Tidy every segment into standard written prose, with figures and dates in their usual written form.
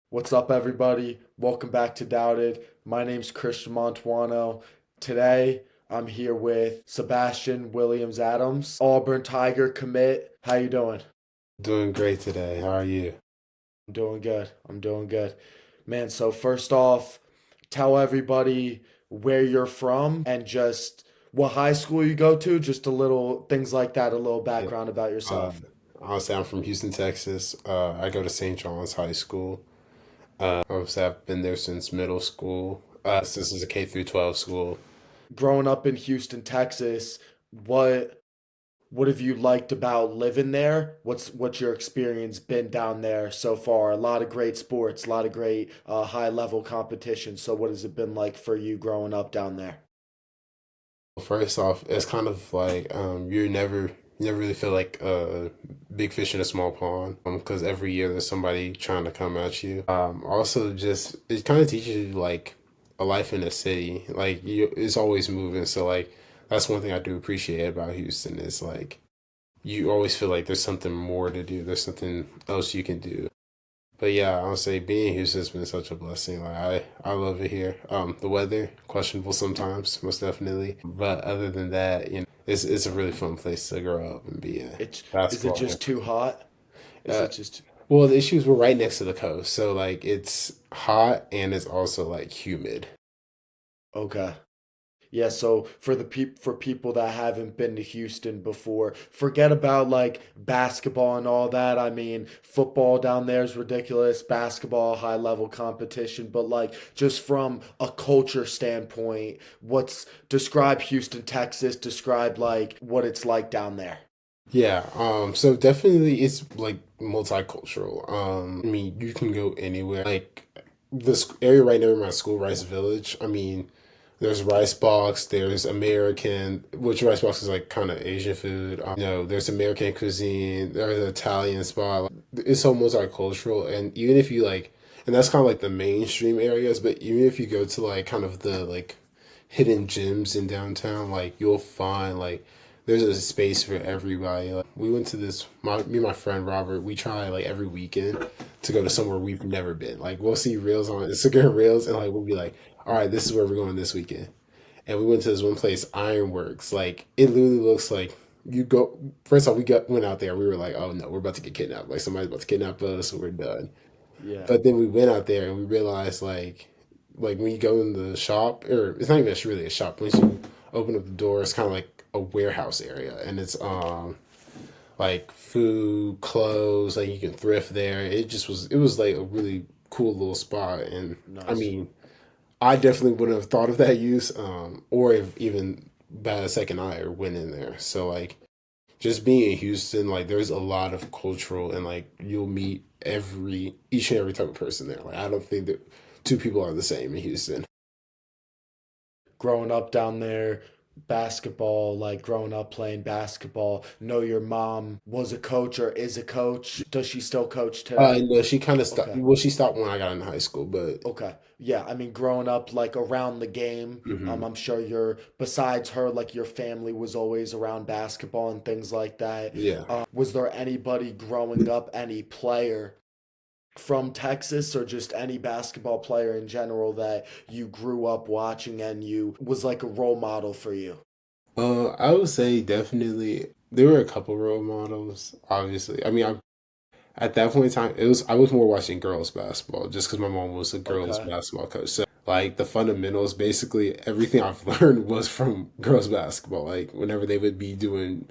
What's up, everybody? Welcome back to Doubted. My name's Christian Montuano. Today, I'm here with Sebastian Williams-Adams, Auburn Tiger commit. How you doing? Doing great today. How are you? I'm doing good. I'm doing good. Man, so first off, tell everybody where you're from and just what high school you go to, just a little things like that, a little Yeah. background about Uh, yourself. Honestly, I'm from Houston, Texas. I go to St. John's High School. Obviously, I've been there since middle school. This is a K through 12 school. Growing up in Houston, Texas, what what have you liked about living there? What's your experience been down there so far? A lot of great sports, a lot of great high level competition. So what has it been like for you growing up down there? First off, it's kind of like you never really feel like a big fish in a small pond. Because every year there's somebody trying to come at you. Also, just it kind of teaches you like a life in a city. Like it's always moving. So like that's one thing I do appreciate about Houston is like you always feel like there's something more to do. There's something else you can do. But yeah, I'll say being in Houston has been such a blessing. Like I love it here. The weather questionable sometimes, most definitely. But other than that, it's a really fun place to grow up and be in. Is it Basketball. just too hot? Is Uh, it just well, the issues were right next to the coast, so like it's hot and it's also like humid. okay? Yeah, so for people that haven't been to Houston before, forget about like basketball and all that. I mean, football down there is ridiculous, basketball, high level competition, but like just from a culture standpoint, what's describe Houston, Texas, describe like what it's like down there. Yeah, so definitely it's like multicultural. I mean, you can go anywhere. Like this area right near my school, Rice Village. I mean, there's Rice Box, there's American, which Rice Box is like kind of Asian food. There's American cuisine, there's an Italian spot. Like, it's so multicultural, and even if you like, and that's kind of like the mainstream areas, but even if you go to like kind of the like hidden gems in downtown, like you'll find like there's a space for everybody. Like we went to this, me and my friend Robert. We try like every weekend to go to somewhere we've never been. Like we'll see reels on Instagram reels, and like we'll be like, all right, this is where we're going this weekend. And we went to this one place, Ironworks. Like it literally looks like you go. First off, went out there. We were like, oh no, we're about to get kidnapped. Like somebody's about to kidnap us. We're done. Yeah. But then we went out there and we realized like when you go in the shop, or it's not even really a shop. Once you open up the door, it's kind of like a warehouse area, and it's like food, clothes, like you can thrift there. It was like a really cool little spot, and I Nice. mean, I definitely wouldn't have thought of that use, or if even bad a second eye or went in there. So like just being in Houston, like there's a lot of cultural and like you'll meet each and every type of person there. Like I don't think that two people are the same in Houston. Growing up down there, basketball, like growing up playing basketball, know your mom was a coach or is a coach. Does she still coach today? No, she kind of stopped. Okay. Well, she stopped when I got into high school, but Okay. Yeah, I mean, growing up like around the game, mhm. I'm sure besides her, like your family was always around basketball and things like that. Yeah. Was there anybody growing up, any player from Texas or just any basketball player in general that you grew up watching and you was like a role model for you? I would say definitely there were a couple role models. Obviously, I mean, at that point in time, I was more watching girls basketball just because my mom was a girls Okay. basketball coach. So like the fundamentals, basically everything I've learned was from girls basketball. Like whenever they would be doing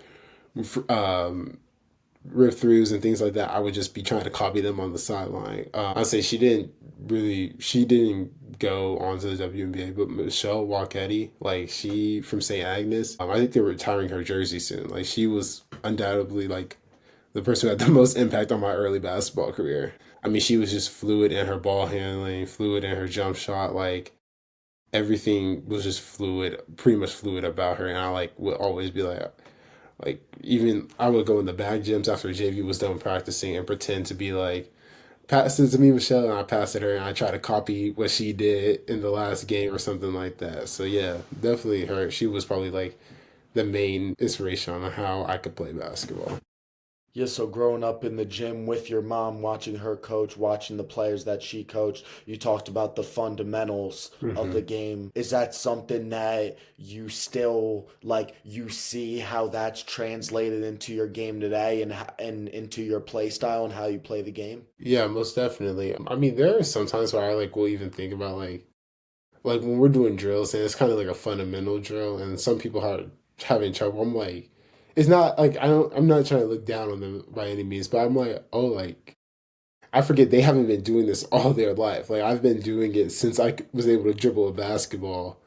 um rip throughs and things like that, I would just be trying to copy them on the sideline. I'd say she didn't go on to the WNBA, but Michelle Walketti, like she from St. Agnes, I think they're retiring her jersey soon. Like she was undoubtedly like the person who had the most impact on my early basketball career. I mean, she was just fluid in her ball handling, fluid in her jump shot, like everything was just fluid, pretty much fluid about her. And I like would always be like even I would go in the back gyms after JV was done practicing and pretend to be like, pass it to me, Michelle, and I pass it her, and I try to copy what she did in the last game or something like that. So yeah, definitely her. She was probably like the main inspiration on how I could play basketball. Yeah, so growing up in the gym with your mom, watching her coach, watching the players that she coached, you talked about the fundamentals of the Hmm. game. Is that something that you still like you see how that's translated into your game today and into your play style and how you play the game? Yeah, most definitely. I mean, there are some times where I like will even think about like when we're doing drills and it's kind of like a fundamental drill, and some people are having trouble. I'm like, it's not like I'm not trying to look down on them by any means, but I'm like, oh, like I forget they haven't been doing this all their life. Like I've been doing it since I was able to dribble a basketball,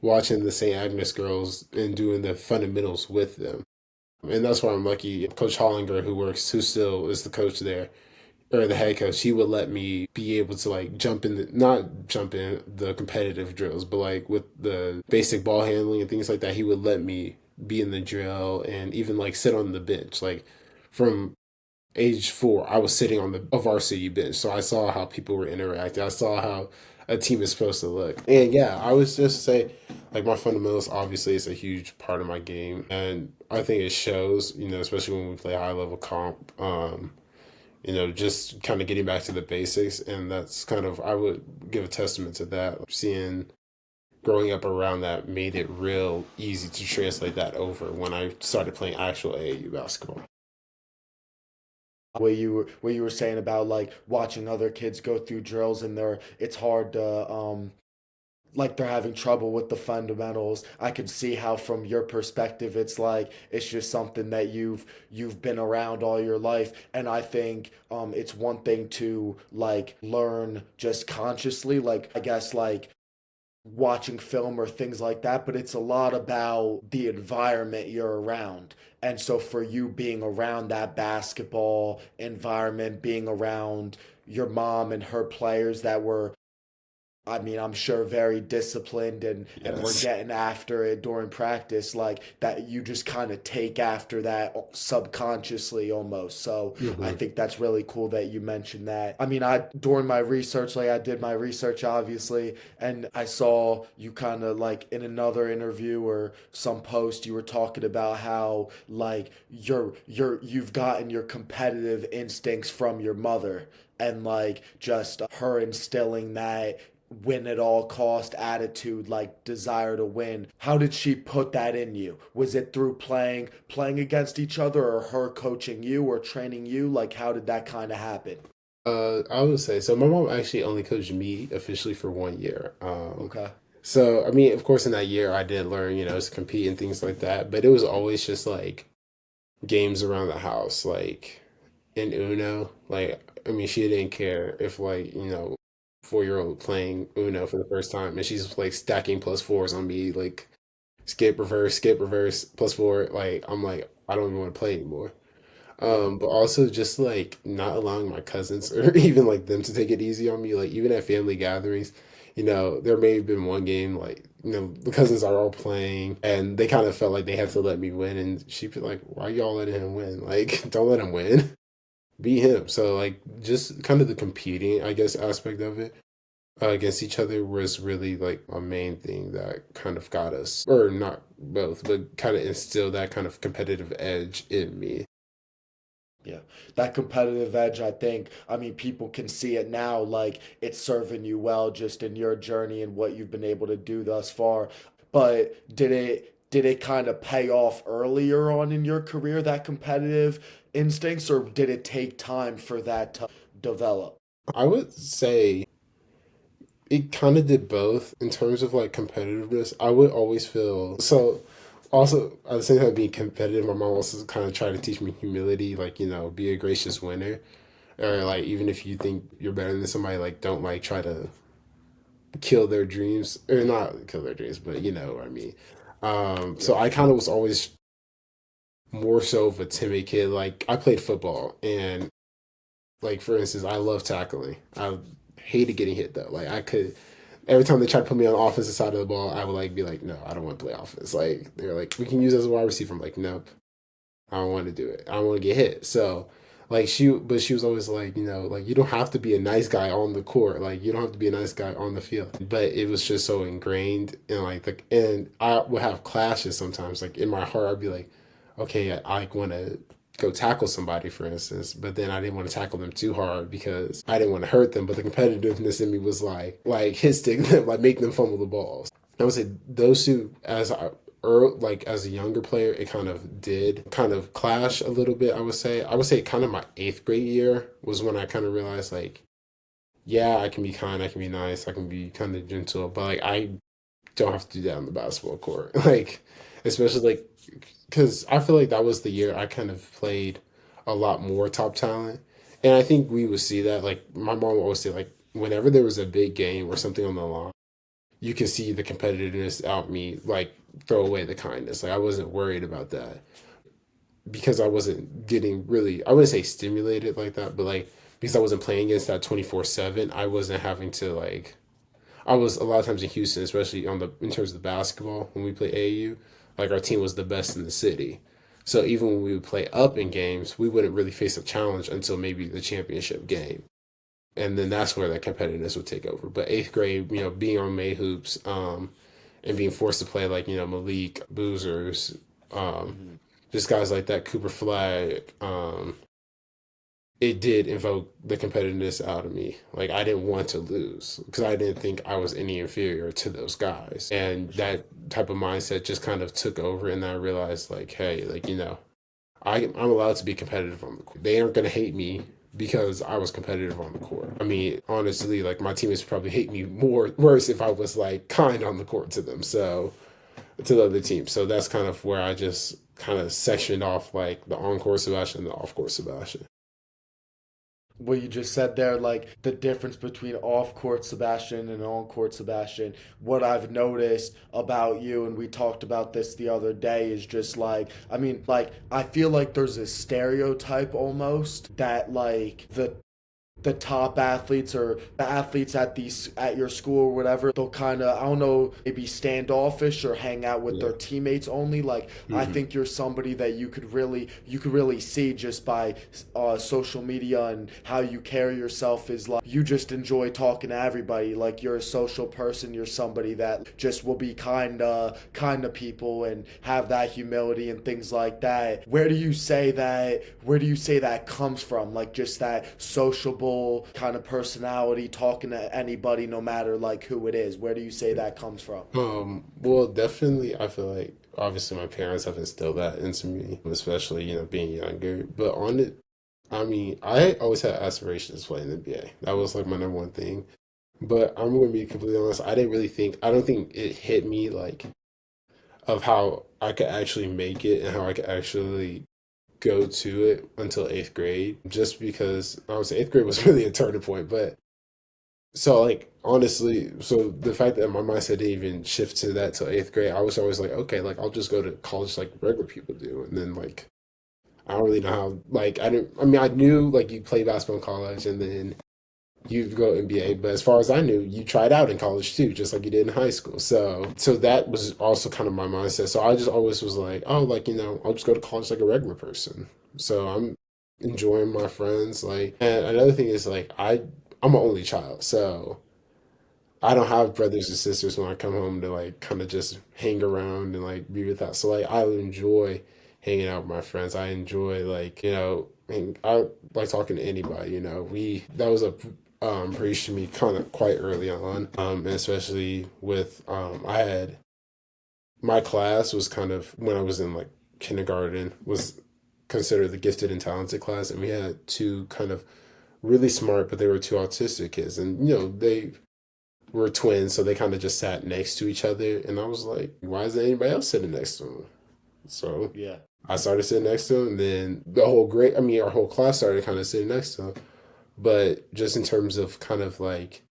watching the St. Agnes girls and doing the fundamentals with them. And that's why I'm lucky. Coach Hollinger, who still is the coach there, or the head coach, he would let me be able to like not jump in the competitive drills, but like with the basic ball handling and things like that, he would let me be in the drill and even like sit on the bench. Like from age 4, I was sitting on the a varsity bench, so I saw how people were interacting. I saw how a team is supposed to look, and yeah, I was just say like my fundamentals obviously is a huge part of my game, and I think it shows. Especially when we play high level comp. Just kind of getting back to the basics, and that's kind of I would give a testament to that. Seeing growing up around that made it real easy to translate that over when I started playing actual AAU basketball. Where you were saying about like watching other kids go through drills and it's hard to like they're having trouble with the fundamentals. I can see how from your perspective it's like it's just something that you've been around all your life. And I think it's one thing to like learn just consciously, like I guess like watching film or things like that, but it's a lot about the environment you're around. And so for you being around that basketball environment, being around your mom and her players that were, I mean, I'm sure very disciplined and we're Yes. getting after it during practice, like that you just kind of take after that subconsciously almost. So I Hmm. think that's really cool that you mentioned that. I mean, I during my research, like I did my research obviously, and I saw you kind of like in another interview or some post you were talking about how like you've gotten your competitive instincts from your mother and like just her instilling that win at all cost attitude, like desire to win. How did she put that in you? Was it through playing against each other, or her coaching you or training you? Like how did that kind of happen? I would say so. My mom actually only coached me officially for 1 year. Okay. So I mean, of course, in that year, I did learn, to compete and things like that. But it was always just like games around the house, like in Uno. Like, I mean, she didn't care if 4-year-old playing Uno for the first time, and she's like stacking plus fours on me, like skip, reverse, plus four. Like, I'm like, I don't even want to play anymore. Yeah. But also just like not allowing my cousins or even like them to take it easy on me. Like even at family gatherings, there may have been one game like the cousins are all playing and they kind of felt like they had to let me win, and she'd be like, "Why y'all letting him win? Like don't let him win, beat him." So like just kind of the competing, I guess, aspect of it. Against each other was really like a main thing that kind of got us, or not both, but kind of instilled that kind of competitive edge in me. Yeah. That competitive edge, I think, I mean, people can see it now, like it's serving you well just in your journey and what you've been able to do thus far. But did it kind of pay off earlier on in your career, that competitive instincts, or did it take time for that to develop? I would say it kind of did both in terms of like competitiveness. I would always feel so. Also, at the same time, being competitive, my mom also kind of tried to teach me humility, like be a gracious winner, or like even if you think you're better than somebody, like don't like try to kill their dreams, or not kill their dreams, but you know what I mean. So Yeah. I kind of was always more so of a timid kid. Like I played football, and like for instance, I love tackling. I hated getting hit though. Like I could every time they tried to put me on the offensive side of the ball, I would like be like, no, I don't want to play offense. Like they're like, we can use as a wide receiver. I'm like, nope, I don't want to do it. I don't want to get hit. So like but she was always like, like you don't have to be a nice guy on the court. Like you don't have to be a nice guy on the field. But it was just so ingrained and and I would have clashes sometimes. Like in my heart, I'd be like, okay, I like want to go tackle somebody, for instance, but then I didn't want to tackle them too hard because I didn't want to hurt them. But the competitiveness in me was like hit stick them, like make them fumble the balls. I would say those two, like as a younger player, it kind of did kind of clash a little bit. I would say kind of my eighth grade year was when I kind of realized like, yeah, I can be kind, I can be nice, I can be kind of gentle, but like I don't have to do that on the basketball court. Like, especially like, because I feel like that was the year I kind of played a lot more top talent. And I think we would see that. Like, my mom would always say, like, whenever there was a big game or something on the line, you can see the competitiveness out me, like, throw away the kindness. Like, I wasn't worried about that because I wasn't getting really, I wouldn't say stimulated like that, but like, because I wasn't playing against that 24/7, I wasn't having to, like, I was a lot of times in Houston, especially on the in terms of the basketball when we play AAU, like our team was the best in the city. So even when we would play up in games, we wouldn't really face a challenge until maybe the championship game, and then that's where that competitiveness would take over. But eighth grade, you know, being on May hoops, and being forced to play like you know Malik Boozers, um, Mm-hmm. just guys like that, Cooper Flag, it did invoke the competitiveness out of me. Like I didn't want to lose because I didn't think I was any inferior to those guys. And For sure. that type of mindset just kind of took over. And I realized like, hey, like, you know, I'm allowed to be competitive on the court. They aren't going to hate me because I was competitive on the court. I mean, honestly, like my teammates probably hate me more worse if I was like kind on the court to them. So to the other team. So that's kind of where I just kind of sectioned off like the on court Sebastian and the off court Sebastian. What you just said there, like the difference between off court Sebastian and on court Sebastian, what I've noticed about you, and we talked about this the other day, is just like, I mean, like, I feel like there's a stereotype almost that, like, the top athletes or the athletes at these at your school or whatever, they'll kind of, I don't know, maybe standoffish or hang out with Yeah. their teammates only. Like I Hmm. think you're somebody that you could really see just by social media and how you carry yourself, is like you just enjoy talking to everybody. Like you're a social person, you're somebody that just will be kind to people and have that humility and things like that. Where do you say that comes from? Like just that sociable kind of personality, talking to anybody, no matter like who it is. Where do you say that comes from? Well, definitely, I feel like obviously my parents have instilled that into me, especially, you know, being younger. But on it, I mean, I always had aspirations to play in the NBA. That was like my number one thing. But I'm going to be completely honest, I don't think it hit me like of how I could actually make it and how I could actually go to it until eighth grade, just because I would say eighth grade was really a turning point. But so like honestly, so the fact that my mindset didn't even shift to that till eighth grade, I was always like, okay, like I'll just go to college like regular people do, and then like I don't really know how. Like I didn't. I mean, I knew like you play basketball in college, and then you go NBA. But as far as I knew, you tried out in college too, just like you did in high school. So that was also kind of my mindset. So I just always was like, oh, like you know, I'll just go to college like a regular person. So I'm enjoying my friends. Like, and another thing is like I'm an only child, so I don't have brothers and sisters when I come home to like kind of just hang around and like be with that. So like I enjoy hanging out with my friends. I enjoy like you know, and I like talking to anybody. You know, we that was a preach to me kind of quite early on, and especially with I had my class was kind of when I was in like kindergarten was considered the gifted and talented class, and we had two kind of really smart, but they were two autistic kids, and you know they were twins, so they kind of just sat next to each other. And I was like, why isn't anybody else sitting next to them? So Yeah. I started sitting next to him, and then our whole class started kind of sitting next to him. But just in terms of kind of like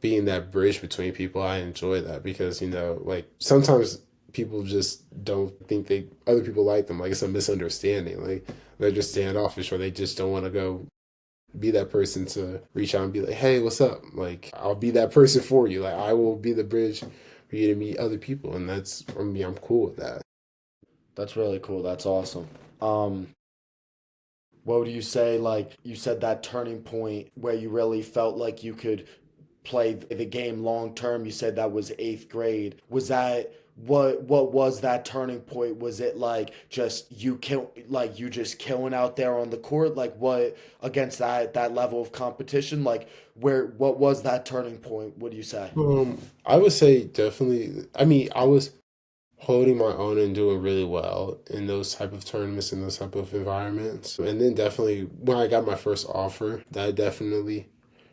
being that bridge between people, I enjoy that because, you know, like sometimes people just don't think other people like them. Like it's a misunderstanding. Like they're just Yeah. standoffish or they just don't want to go be that person to reach out and be like, hey, what's up? Like, I'll be that person for you. Like, I will be the bridge for you to meet other people. And that's, I mean, I'm cool with that. That's really cool. That's awesome. Um, what would you say, like you said, that turning point where you really felt like you could play the game long term. You said that was eighth grade. Was that what was that turning point? Was it like just you just killing out there on the court? Like what against that level of competition? Like where what was that turning point? What do you say? I would say definitely. I mean, I was holding my own and doing really well in those type of tournaments in those type of environments. And then definitely when I got my first offer, that definitely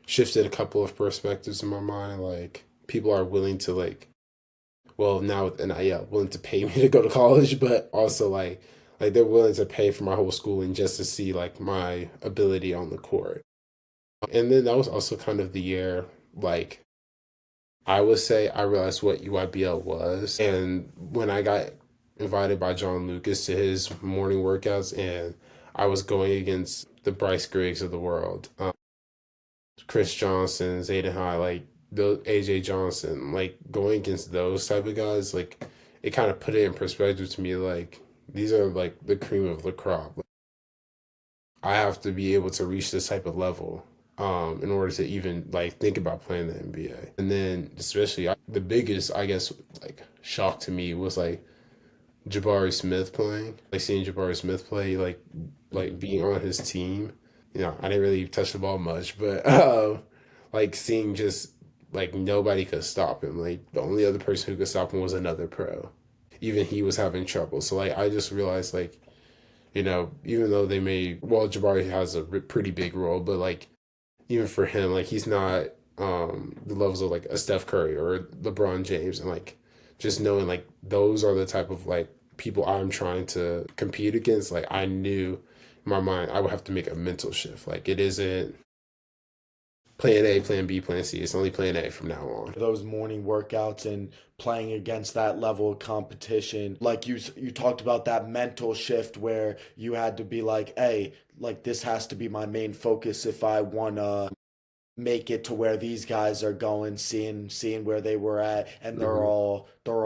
shifted a couple of perspectives in my mind. Like people are willing to like, well now with NIL, willing to pay me to go to college, but also like they're willing to pay for my whole schooling just to see like my ability on the court. And then that was also kind of the year like I would say I realized what EYBL was. And when I got invited by John Lucas to his morning workouts, and I was going against the Bryce Griggs of the world, Chris Johnson, Zayden High, like the AJ Johnson, like going against those type of guys, like it kind of put it in perspective to me. Like these are like the cream of the crop. I have to be able to reach this type of level in order to even like think about playing the NBA. And then especially the biggest, I guess, like shock to me was like Jabari Smith playing. Like seeing Jabari Smith play, like being on his team. You know, I didn't really touch the ball much, but like seeing just like nobody could stop him. Like the only other person who could stop him was another pro. Even he was having trouble. So like I just realized like even though they may, well, Jabari has a pretty big role, but like even for him, like he's not the levels of like a Steph Curry or LeBron James, and like just knowing like those are the type of like people I'm trying to compete against. Like I knew in my mind I would have to make a mental shift. Like it isn't plan A, plan B, plan C. It's only plan A from now on. Those morning workouts and playing against that level of competition, like you talked about that mental shift where you had to be like, hey, like this has to be my main focus if I want to make it to where these guys are going, seeing where they were at, and Hmm. they're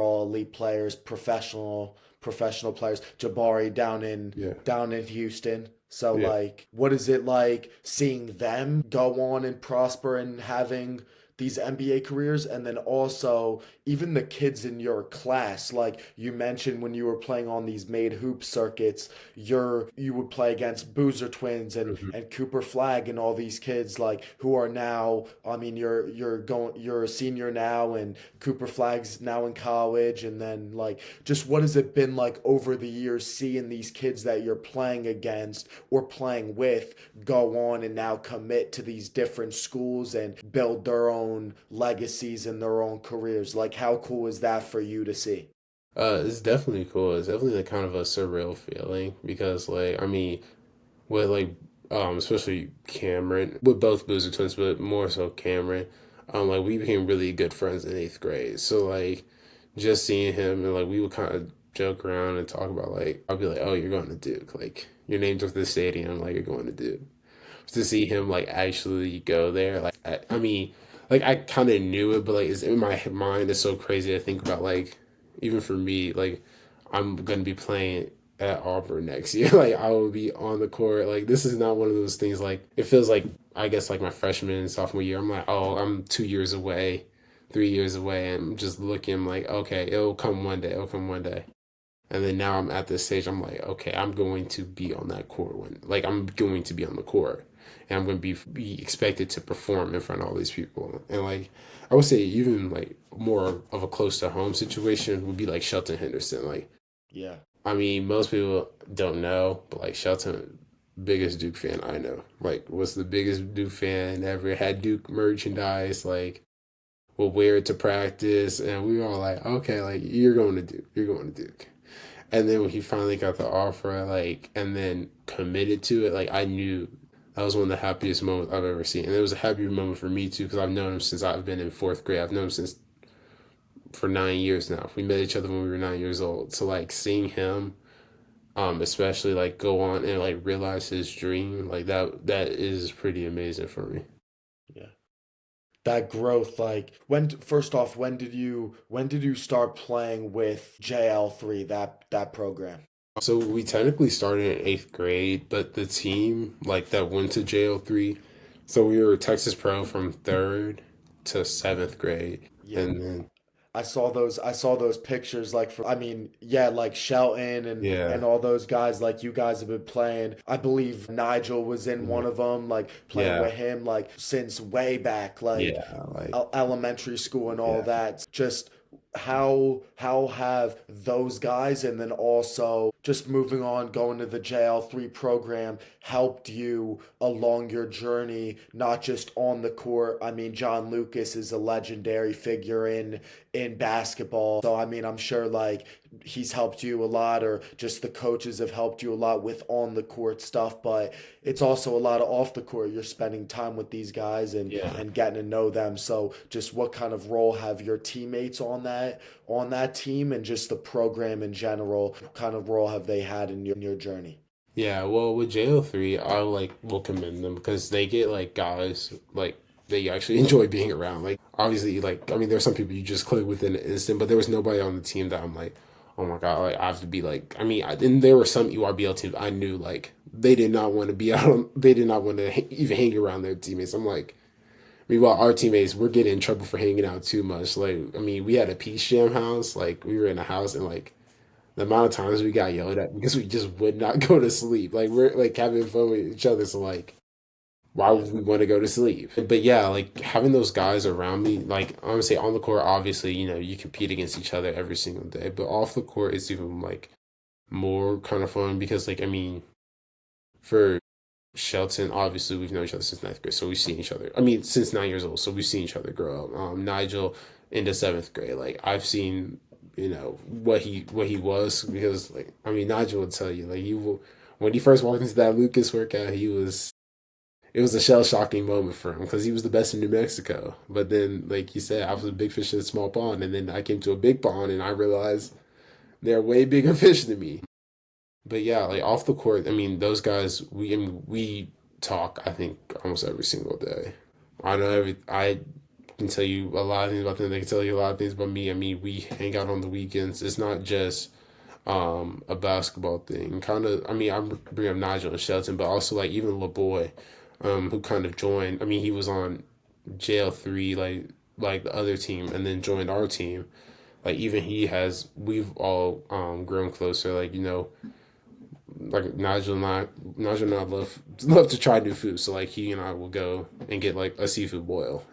all elite players, professional players. Jabari Yeah, down in Houston. So yeah. like, what is it like seeing them go on and prosper and having these NBA careers, and then also even the kids in your class, like you mentioned when you were playing on these made hoop circuits, you would play against Boozer twins Hmm. and Cooper Flag and all these kids like who are now, I mean you're a senior now and Cooper Flag's now in college, and then like just what has it been like over the years seeing these kids that you're playing against or playing with go on and now commit to these different schools and build their own legacies and their own careers. Like how cool is that for you to see? It's definitely cool. It's definitely like kind of a surreal feeling because like I mean with like especially Cameron with both Boozer twins, but more so Cameron. Like we became really good friends in eighth grade. So like just seeing him and like we would kind of joke around and talk about like I'll be like, oh, you're going to Duke, like your name's with the stadium, like you're going to Duke. To see him like actually go there, like I mean, like I kind of knew it, but like it's in my mind. It's so crazy to think about. Like even for me, like I'm gonna be playing at Auburn next year. Like I will be on the court. Like this is not one of those things. Like it feels like I guess like my freshman and sophomore year. I'm like, oh, I'm 2 years away, 3 years away. And I'm just looking like, okay, it'll come one day. It'll come one day. And then now I'm at this stage. I'm like, okay, I'm going to be on that court when, like, I'm going to be on the court, and I'm going to be expected to perform in front of all these people. And like, I would say even like more of a close to home situation would be like Shelton Henderson. Like, Yeah. I mean, most people don't know, but like Shelton, biggest Duke fan I know. Like, was the biggest Duke fan ever. Had Duke merchandise. Like, will wear it to practice, and we were all like, okay, like you're going to Duke. You're going to Duke. And then when he finally got the offer, like, and then committed to it, like, I knew that was one of the happiest moments I've ever seen. And it was a happy moment for me, too, because I've known him since I've been in fourth grade. I've known him since for 9 years now. We met each other when we were 9 years old. So, like, seeing him, especially, like, go on and, like, realize his dream, like, that is pretty amazing for me. Yeah. That growth, like when first off, when did you start playing with JL3, that program? So we technically started in eighth grade, but the team like that went to JL3. So we were Texas Pro from third. to seventh grade, Yeah. and then I saw those pictures like for I mean, yeah, like Shelton yeah, and all those guys like you guys have been playing. I believe Nigel was in mhm, one of them like playing yeah, with him like since way back like yeah, like elementary school and all yeah, that. Just how have those guys and then also just moving on going to the JL3 program helped you along your journey not just on the court. I mean John Lucas is a legendary figure in basketball. So I mean I'm sure like he's helped you a lot or just the coaches have helped you a lot with on the court stuff, but it's also a lot of off the court. You're spending time with these guys yeah. and getting to know them. So just what kind of role have your teammates on that team and just the program in general? What kind of role have they had in your journey? Yeah, well, with JO3, I like will commend them because they get like guys like they actually enjoy being around. Like obviously, like I mean, there's some people you just click within an instant, but there was nobody on the team that I'm like, oh my god, like I have to be like. I mean, and there were some EYBL teams I knew like they did not want to be out. They did not want to even hang around their teammates. I'm like, meanwhile, our teammates we're getting in trouble for hanging out too much. Like, I mean, we had a Peach Jam house. Like, we were in a house and like the amount of times we got yelled at because we just would not go to sleep. Like we're like having fun with each other. So like, why Yeah. would we want to go to sleep? But yeah, like having those guys around me, like I would say on the court, obviously, you know, you compete against each other every single day. But off the court, it's even like more kind of fun because like I mean, for Shelton, obviously we've known each other since ninth grade, so we've seen each other. I mean, since 9 years old, so we've seen each other grow up. Nigel into seventh grade, like I've seen, you know what he was because like I mean Nigel would tell you like when he first walked into that Lucas workout, he was it was a shell shocking moment for him because he was the best in New Mexico. But then, like you said, I was a big fish in a small pond, and then I came to a big pond, and I realized they're way bigger fish than me. But yeah, like off the court, I mean, those guys, I mean, we talk, I think, almost every single day. I can tell you a lot of things about them. They can tell you a lot of things about me. I mean, we hang out on the weekends. It's not just a basketball thing. Kind of, I mean, I bring up Nigel and Shelton, but also like even LeBoy, who kind of joined. I mean, he was on JL3, like the other team, and then joined our team. Like even he has, we've all grown closer. Like like Nigel and I love to try new food. So like he and I will go and get like a seafood boil.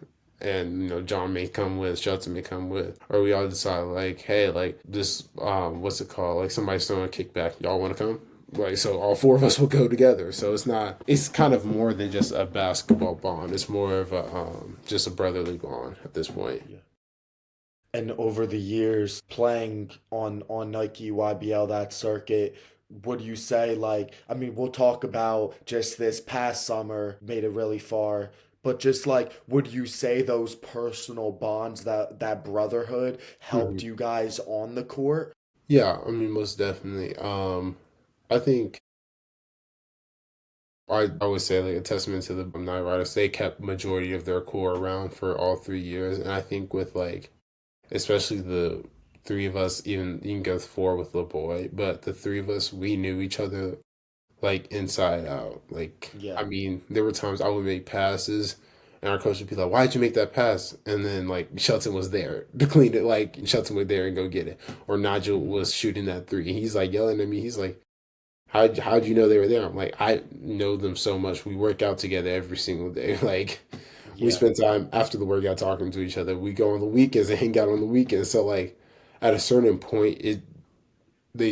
And John may come with, Shelton may come with, or we all decide like, hey, like this, what's it called? Like somebody's throwing a kickback. Y'all want to come? Like so, all four of us will go together. So it's not. It's kind of more than just a basketball bond. It's more of a just a brotherly bond at this point. Yeah. And over the years playing on Nike YBL that circuit, would you say like I mean we'll talk about just this past summer made it really far, but just like would you say those personal bonds that brotherhood helped Mhm. you guys on the court? Yeah, I mean, most definitely. I think I would say like a testament to the Night Riders. They kept majority of their core around for all 3 years, and I think with like especially the three of us, even you can go four with the boy, but the three of us we knew each other like inside out. Like Yeah. I mean, there were times I would make passes. And our coach would be like, "Why'd you make that pass?" And then like Shelton was there to clean it. Like Shelton was there and go get it. Or Nigel Hmm. was shooting that three. He's like yelling at me. He's like, how'd you know they were there? I'm like, I know them so much. We work out together every single day. Like we Yeah. spend time after the workout talking to each other. We go on the weekends and hang out on the weekends. So like at a certain point it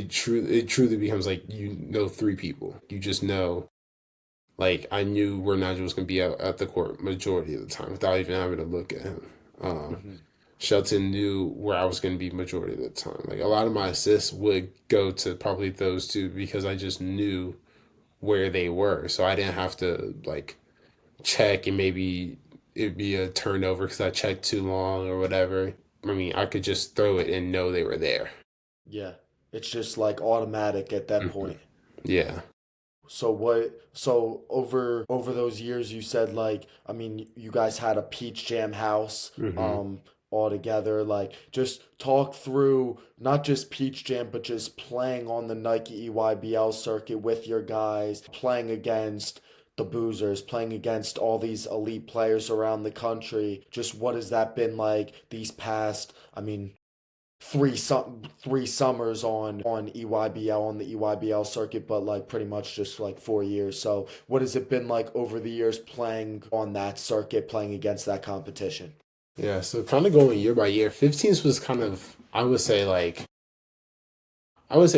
truly becomes like you know three people. You just know like I knew where Nigel was gonna be at the court majority of the time without even having to look at him. Um Hmm. Shelton knew where I was going to be majority of the time. Like a lot of my assists would go to probably those two because I just knew where they were. So I didn't have to like check and maybe it'd be a turnover because I checked too long or whatever. I mean, I could just throw it and know they were there. Yeah. It's just like automatic at that Hmm. point. Yeah. So over those years you said like I mean you guys had a Peach Jam house Hmm. all together like just talk through not just Peach Jam but just playing on the Nike EYBL circuit with your guys playing against the boozers, playing against all these elite players around the country. Just what has that been like these past, I mean, three summers on EYBL on the EYBL circuit, but like pretty much just like 4 years. So what has it been like over the years playing on that circuit, playing against that competition? Yeah, so kind of going year by year, 15s was kind of, I would say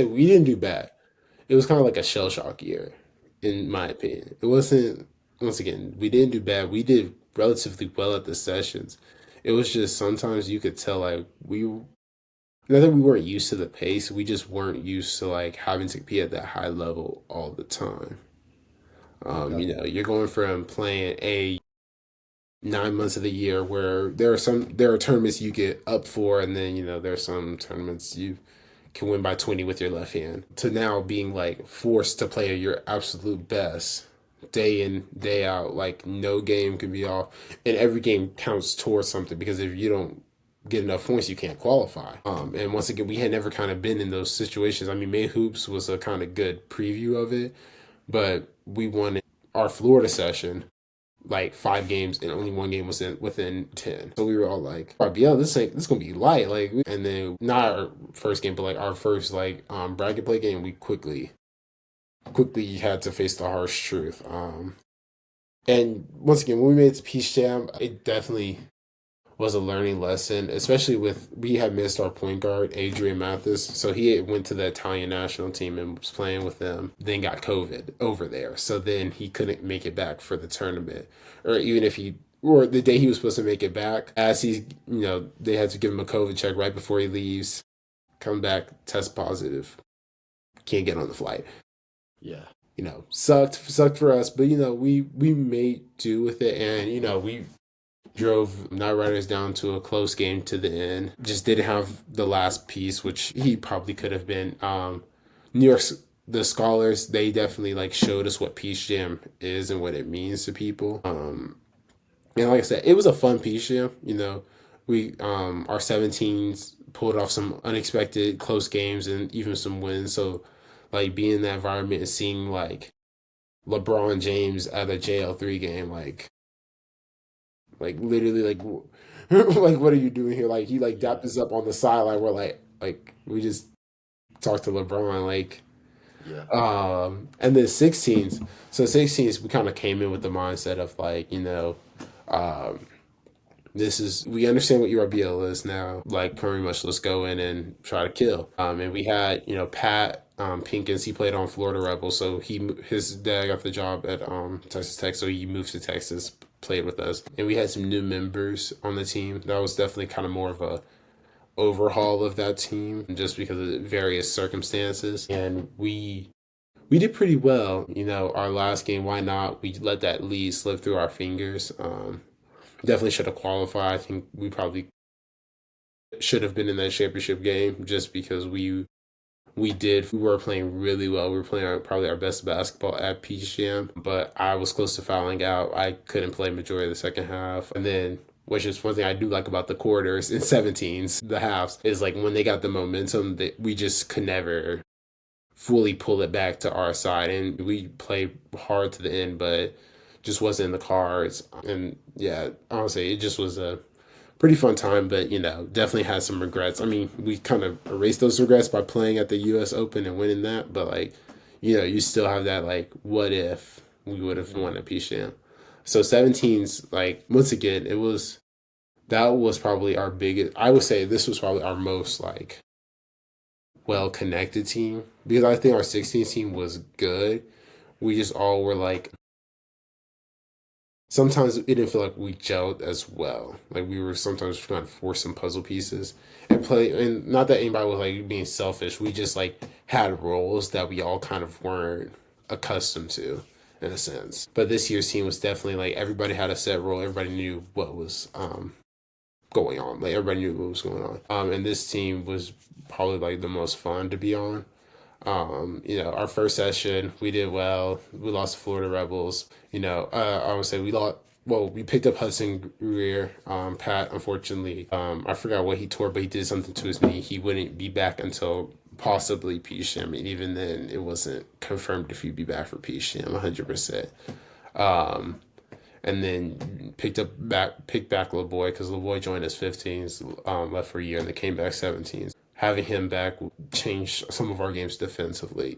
we didn't do bad. It was kind of like a shell shock year, in my opinion. It wasn't, once again, we didn't do bad. We did relatively well at the sessions. It was just sometimes you could tell like not that we weren't used to the pace, we just weren't used to like having to be at that high level all the time. Okay. You're going from playing 9 months of the year where there are tournaments you get up for, and then there are some tournaments you can win by 20 with your left hand, to now being like forced to play your absolute best day in day out. Like no game can be off, and every game counts towards something, because if you don't get enough points you can't qualify. And once again, we had never kind of been in those situations. I mean, May Hoops was a kind of good preview of it, but we won our Florida session like 5 games, and only one game was within 10. So we were all like, RBL, this gonna be light. Like, and then not our first game, but like our first like bracket play game, we quickly had to face the harsh truth. And once again, when we made it to Peace Jam, it definitely was a learning lesson, especially with we had missed our point guard, Adrian Mathis. So he went to the Italian national team and was playing with them, then got COVID over there. So then he couldn't make it back for the tournament. Or even if he or the day he was supposed to make it back, as they had to give him a COVID check right before he leaves, come back, test positive, can't get on the flight. Yeah. Sucked for us, but we made do with it, and we drove Night Riders down to a close game to the end. Just didn't have the last piece, which he probably could have been. New York's the scholars, they definitely like showed us what Peace Jam is and what it means to people. And like I said, it was a fun Peace Jam. We our 17s pulled off some unexpected close games and even some wins. So like being in that environment and seeing like LeBron James at a JL3 game, like literally like like what are you doing here? Like he like Yeah. dapped us up on the sideline. We're like we just talked to LeBron, like Yeah. and then 16s. So 16s we kind of came in with the mindset of like, um this is we understand what URBL is now. Like pretty much let's go in and try to kill. And we had, Pat Pinkins, he played on Florida Rebels, so his dad got the job at Texas Tech, so he moved to Texas, played with us. And we had some new members on the team. That was definitely kind of more of a overhaul of that team just because of various circumstances. And we did pretty well. Our last game, why not? We let that lead slip through our fingers. Definitely should have qualified. I think we probably should have been in that championship game just because we were playing really well. We were playing probably our best basketball at Peach Jam, but I was close to fouling out. I couldn't play majority of the second half. And then, which is one thing I do like about the quarters in 17s, the halves, is like when they got the momentum, that we just could never fully pull it back to our side. And we played hard to the end, but just wasn't in the cards. And yeah, honestly, it just was a pretty fun time, but definitely had some regrets. I mean, we kind of erased those regrets by playing at the U.S. Open and winning that, but like, you still have that like, what if we would have Hmm. won at Peace Jam? So 17's like once again, that was probably our biggest. I would say this was probably our most like well connected team, because I think our 16 team was good. We just all were like sometimes it didn't feel like we gelled as well. Like we were sometimes trying to force some puzzle pieces and play. And not that anybody was like being selfish. We just like had roles that we all kind of weren't accustomed to, in a sense. But this year's team was definitely like everybody had a set role. Everybody knew what was going on. Like everybody knew what was going on. And this team was probably like the most fun to be on. Our first session, we did well. We lost to Florida Rebels. I would say we lost. Well, we picked up Hudson Greer. Pat, unfortunately, I forgot what he tore, but he did something to his knee. He wouldn't be back until possibly Peace Jam, and even then, it wasn't confirmed if he'd be back for Peace Jam 100%. Um, and then picked back LeBoy because LeBoy joined as 15s, left for a year, and they came back 17s. Having him back changed some of our games defensively.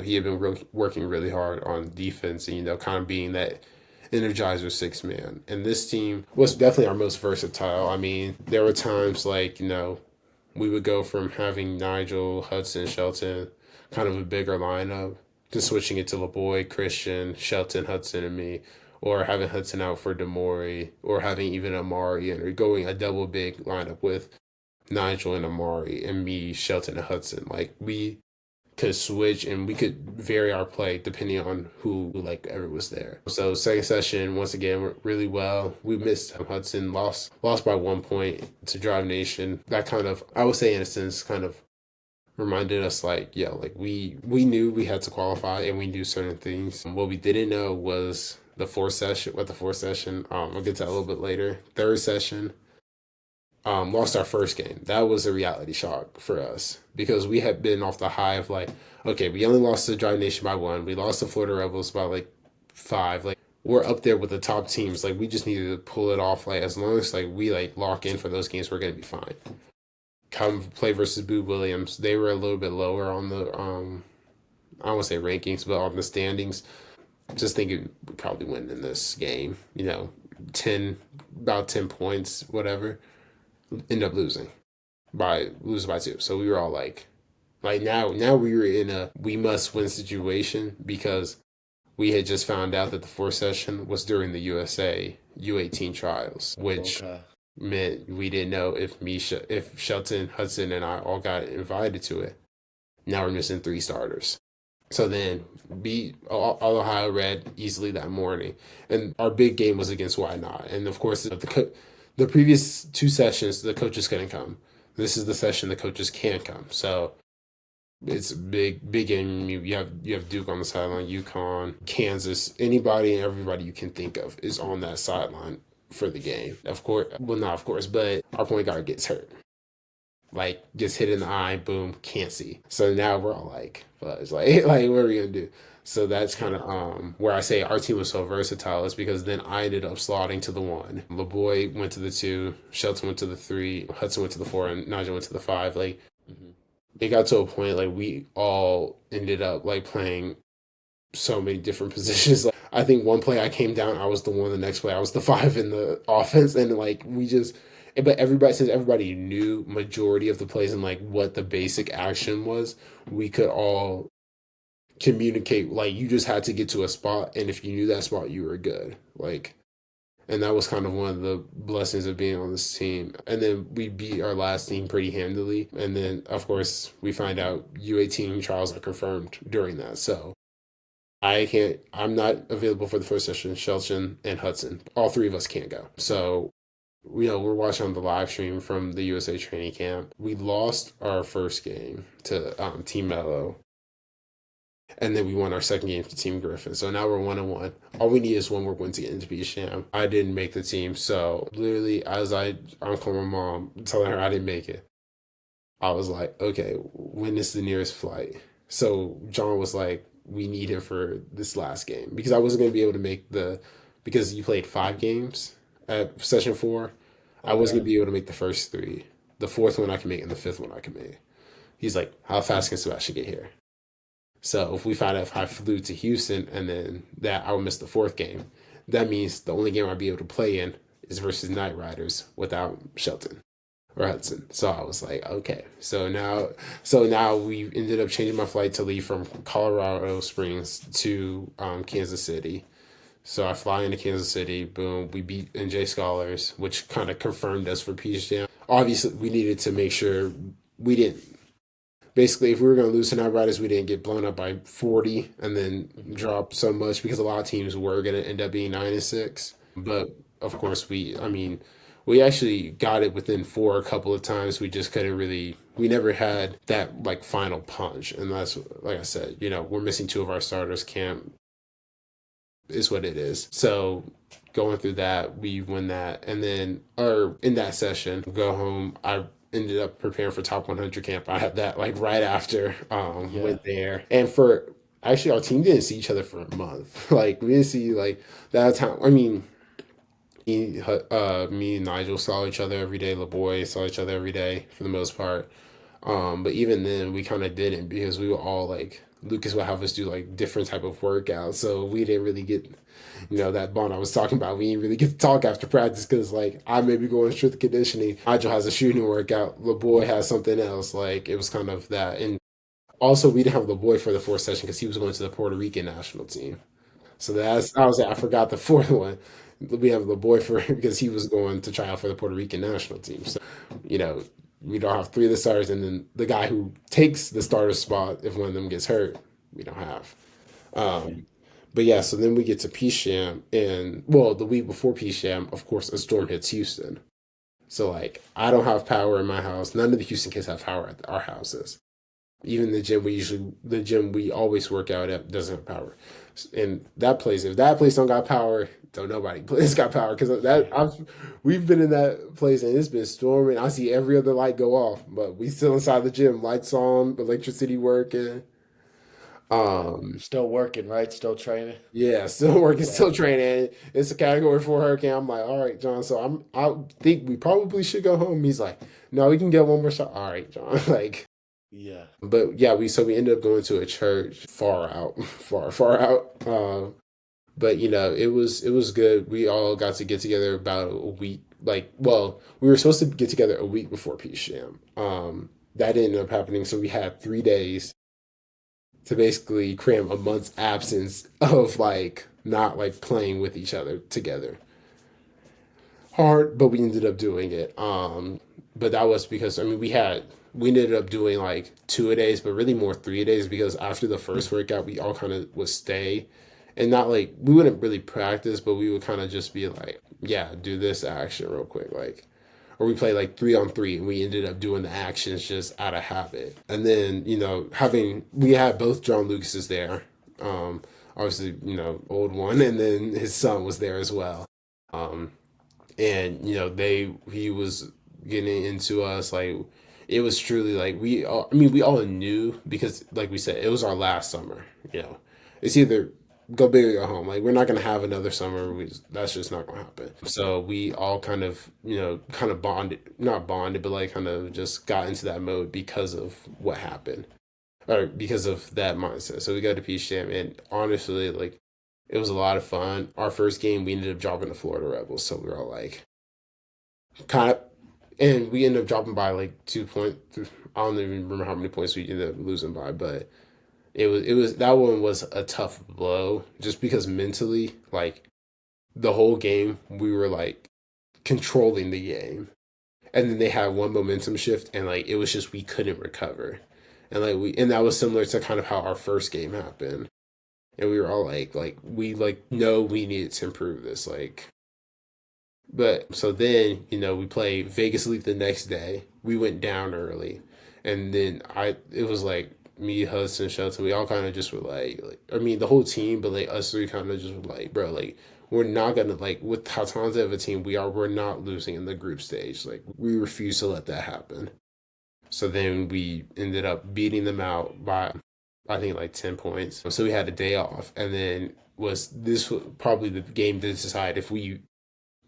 He had been working really hard on defense, and kind of being that energizer six man. And this team was definitely our most versatile. I mean, there were times like we would go from having Nigel, Hudson, Shelton, kind of a bigger lineup, to switching it to LeBoy, Christian, Shelton, Hudson, and me, or having Hudson out for Demori, or having even Amari, and or going a double big lineup with Nigel and Amari, and me, Shelton, and Hudson. Like we could switch and we could vary our play depending on who like ever was there. So second session, once again, went really well. We missed Hudson, lost by 1 point to Drive Nation. That kind of, I would say in a sense, kind of reminded us like, yeah, like we knew we had to qualify and we knew certain things. What we didn't know was the fourth session. What the fourth session? I'll get to that a little bit later. Third session, lost our first game. That was a reality shock for us because we had been off the high of like, okay, we only lost to Drive Nation by 1. We lost to Florida Rebels by like 5. Like we're up there with the top teams. Like we just needed to pull it off. Like as long as like we like lock in for those games, we're gonna be fine. Come play versus Boo Williams. They were a little bit lower on the I don't want to say rankings, but on the standings. Just thinking we probably win in this game. 10 points, whatever. End up losing by 2. So we were all like now we were in a we must win situation because we had just found out that the fourth session was during the USA U18 trials, which Okay. meant we didn't know if Shelton, Hudson, and I all got invited to it. Now we're missing 3 starters. So then beat all Ohio Red easily that morning, and our big game was against Why Not. And of course, the previous 2 sessions the coaches couldn't come. This is the session the coaches can come. So it's a big game. You have Duke on the sideline, UConn, Kansas, anybody and everybody you can think of is on that sideline for the game. Of course, well not of course, but our point guard gets hurt. Like gets hit in the eye, boom, can't see. So now we're all like, fuzz, like what are we gonna do? So that's kind of where I say our team was so versatile is because then I ended up slotting to the 1. LeBoy went to the 2, Shelton went to the 3, Hudson went to the 4, and Nigel went to the 5. Like Hmm. it got to a point like we all ended up like playing so many different positions. Like I think one play I came down, I was the 1. The next play I was the 5 in the offense, and like we just. But everybody, since everybody knew majority of the plays and like what the basic action was, we could all communicate. Like you just had to get to a spot, and if you knew that spot, you were good. Like, and that was kind of one of the blessings of being on this team. And then we beat our last team pretty handily. And then, of course, we find out U18 trials are confirmed during that. So I'm not available for the first session. Shelton and Hudson, all 3 of us can't go. So, we're watching on the live stream from the USA training camp. We lost our first game to Team Mello, and then we won our second game to Team Griffin. So now we're 1-1. All we need is one more win to get into B-Sham. I didn't make the team, so literally as I'm calling my mom, telling her I didn't make it, I was like, okay, when is the nearest flight? So John was like, we need him for this last game because I wasn't going to be able to make because you played 5 games at session 4. I wasn't Okay. going to be able to make the first 3. The fourth one I can make and the fifth one I can make. He's like, how fast can Sebastian get here? So if we find out if I flew to Houston and then that I would miss the 4th game, that means the only game I'd be able to play in is versus Night Riders without Shelton or Hudson. So I was like, okay. So now we ended up changing my flight to leave from Colorado Springs to Kansas City. So I fly into Kansas City. Boom, we beat NJ Scholars, which kind of confirmed us for Peach Jam. Obviously, we needed to make sure we didn't. Basically, if we were going to lose to Night Riders, we didn't get blown up by 40 and then Hmm. drop so much because a lot of teams were going to end up being 9-6. But of course, I mean, we actually got it within 4 a couple of times. We just couldn't really. We never had that like final punch, and that's like I said. We're missing 2 of our starters. Camp is what it is. So going through that, we win that, and then or in that session, go home. I ended up preparing for top 100 camp. I had that like right after Yeah. went there, and for actually our team didn't see each other for a month. Like we didn't see like that time. I mean, me and Nigel saw each other every day. LeBoy saw each other every day for the most part. But even then, we kind of didn't because we were all like Lucas would have us do like different type of workouts, so we didn't really get, that bond I was talking about. We didn't really get to talk after practice because like I may be going strength conditioning. Nigel has a shooting workout. LeBoy has something else. Like it was kind of that, and also we didn't have LeBoy for the fourth session because he was going to the Puerto Rican national team. So that's I forgot the fourth one. We have the boy for because he was going to try out for the Puerto Rican national team. So, you know, we don't have three of the starters, and then the guy who takes the starter spot if one of them gets hurt, we don't have. Um, but yeah, so then we get to PSHAM, and well, the week before PSHAM, of course, a storm hits Houston. So like, I don't have power in my house. None of the Houston kids have power at our houses. Even the gym we always work out at doesn't have power. And that place, if that place don't got power, don't nobody place got power because Yeah. we've been in that place and it's been storming. I see every other light go off, but we still inside the gym, lights on, electricity working. Yeah. Um, Still working, right? Still training. yeah, still working, Yeah. still training. It's a category 4 hurricane. I'm like, all right, John. So I think we probably should go home. He's like, no, we can get one more shot. All right, John. Like, Yeah. but yeah, we ended up going to a church far out, far out. But it was good. We all got to get together about a week. Like, well, we were supposed to get together a week before Peace Jam. That didn't end up happening, so we had 3 days to basically cram a month's absence of like not like playing with each other together. Hard, but we ended up doing it. But that was because we ended up doing like 2 a days, but really more 3 days because after the first workout, we all kind of would stay, and not like we wouldn't really practice, but we would kind of just be like, yeah, do this action real quick, like, or we play like 3 on 3, and we ended up doing the actions just out of habit. And then having we had both John Lucases there, obviously old one, and then his son was there as well. Um, and they he was getting into us like it was truly like we all knew because like we said it was our last summer. It's either go big or go home. Like we're not gonna have another summer. That's just not gonna happen. So we all kind of kind of bonded, not bonded, but like kind of just got into that mode because of what happened or because of that mindset. So we got to Peace Jam, and honestly, like it was a lot of fun. Our first game, we ended up dropping the Florida Rebels, so we were all like, kind of, and we ended up dropping by like 2 points. I don't even remember how many points we ended up losing by, but it was that one was a tough blow just because mentally, like the whole game, we were like controlling the game, and then they had one momentum shift, and like it was just we couldn't recover, and that was similar to kind of how our first game happened, and we were all like we like know we needed to improve this, like. But so then, we played Vegas Leap the next day. We went down early. And then it was like me, Hudson, Shelton, we all kind of just were like, I mean, the whole team, but like us three kind of just were like, bro, like, we're not going to, like, with how talented of a team we are, we're not losing in the group stage. Like, we refuse to let that happen. So then we ended up beating them out by, I think, like 10 points. So we had a day off. And then this was probably the game to decide if we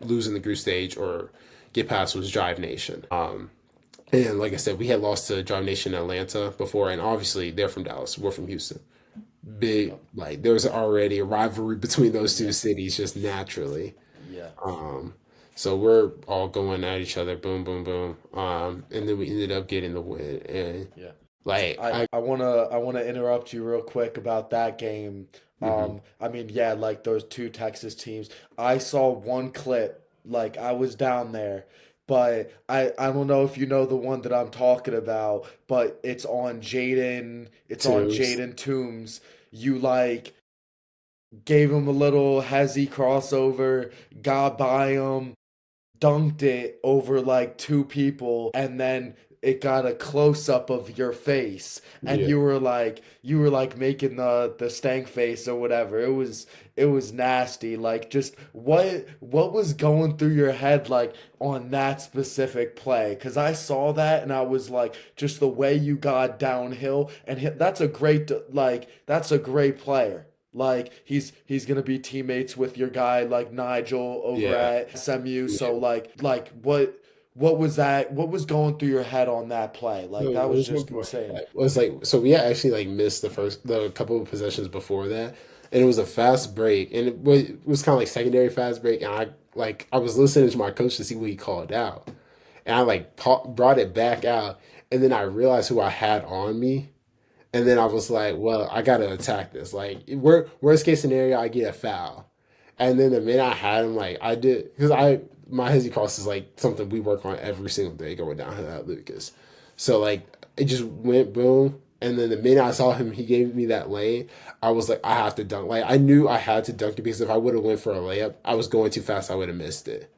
lose in the group stage or get past was Drive Nation. And like I said, we had lost to Drive Nation in Atlanta before, and obviously they're from Dallas, we're from Houston. Big Yep. like there was already a rivalry between those two Yeah. cities just naturally. Yeah. Um, so we're all going at each other, boom, boom, boom. And then we ended up getting the win, and Yeah. like I wanna interrupt you real quick about that game. mhm, I mean, yeah, like those two Texas teams. I saw one clip, like I was down there, but I don't know if you know the one that I'm talking about, but it's on Tim's, Jaden Toombs. You like gave him a little hezzy crossover, got by him, dunked it over like two people, and then it got a close up of your face, and Yeah. you were like making the stank face or whatever. It was nasty. Like, just what was going through your head like on that specific play? Because I saw that and I was like, just the way you got downhill, and that's a great, like, that's a great player. Like, he's gonna be teammates with your guy like Nigel over Yeah. at SMU. Yeah. So like what was that? What was going through your head on that play? Like, So that what was was going just through my insane. head was like, so we had actually like missed the couple of possessions before that, and it was a fast break, and it was kind of like secondary fast break, and I was listening to my coach to see what he called out, and I like brought it back out, and then I realized who I had on me, and then I was like, well, I gotta attack this. Like, worst case scenario, I get a foul. And then the minute I had him, like I did, because I my hezzy cross is like something we work on every single day going down at Lucas. So like it just went boom. And then the minute I saw him, he gave me that lane. I was like, I have to dunk. Like I knew I had to dunk it because if I would have went for a layup, I was going too fast. I would have missed it.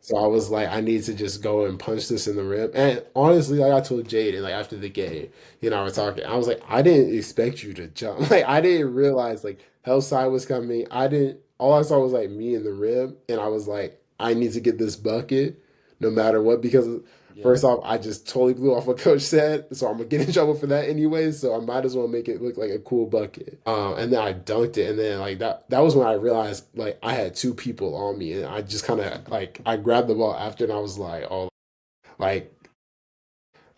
So I was like, I need to just go and punch this in the rim. And honestly, like I told Jade, and like after the game, we're talking. I was like, I didn't expect you to jump. Like I didn't realize like Hellside was coming. I didn't. All I saw was like me in the rim, and I was like, I need to get this bucket, no matter what. Because Yeah. first off, I just totally blew off what Coach said, so I'm gonna get in trouble for that anyway. So I might as well make it look like a cool bucket. And then I dunked it, and then like that was when I realized like I had two people on me, and I just kind of like I grabbed the ball after, and I was like, oh, like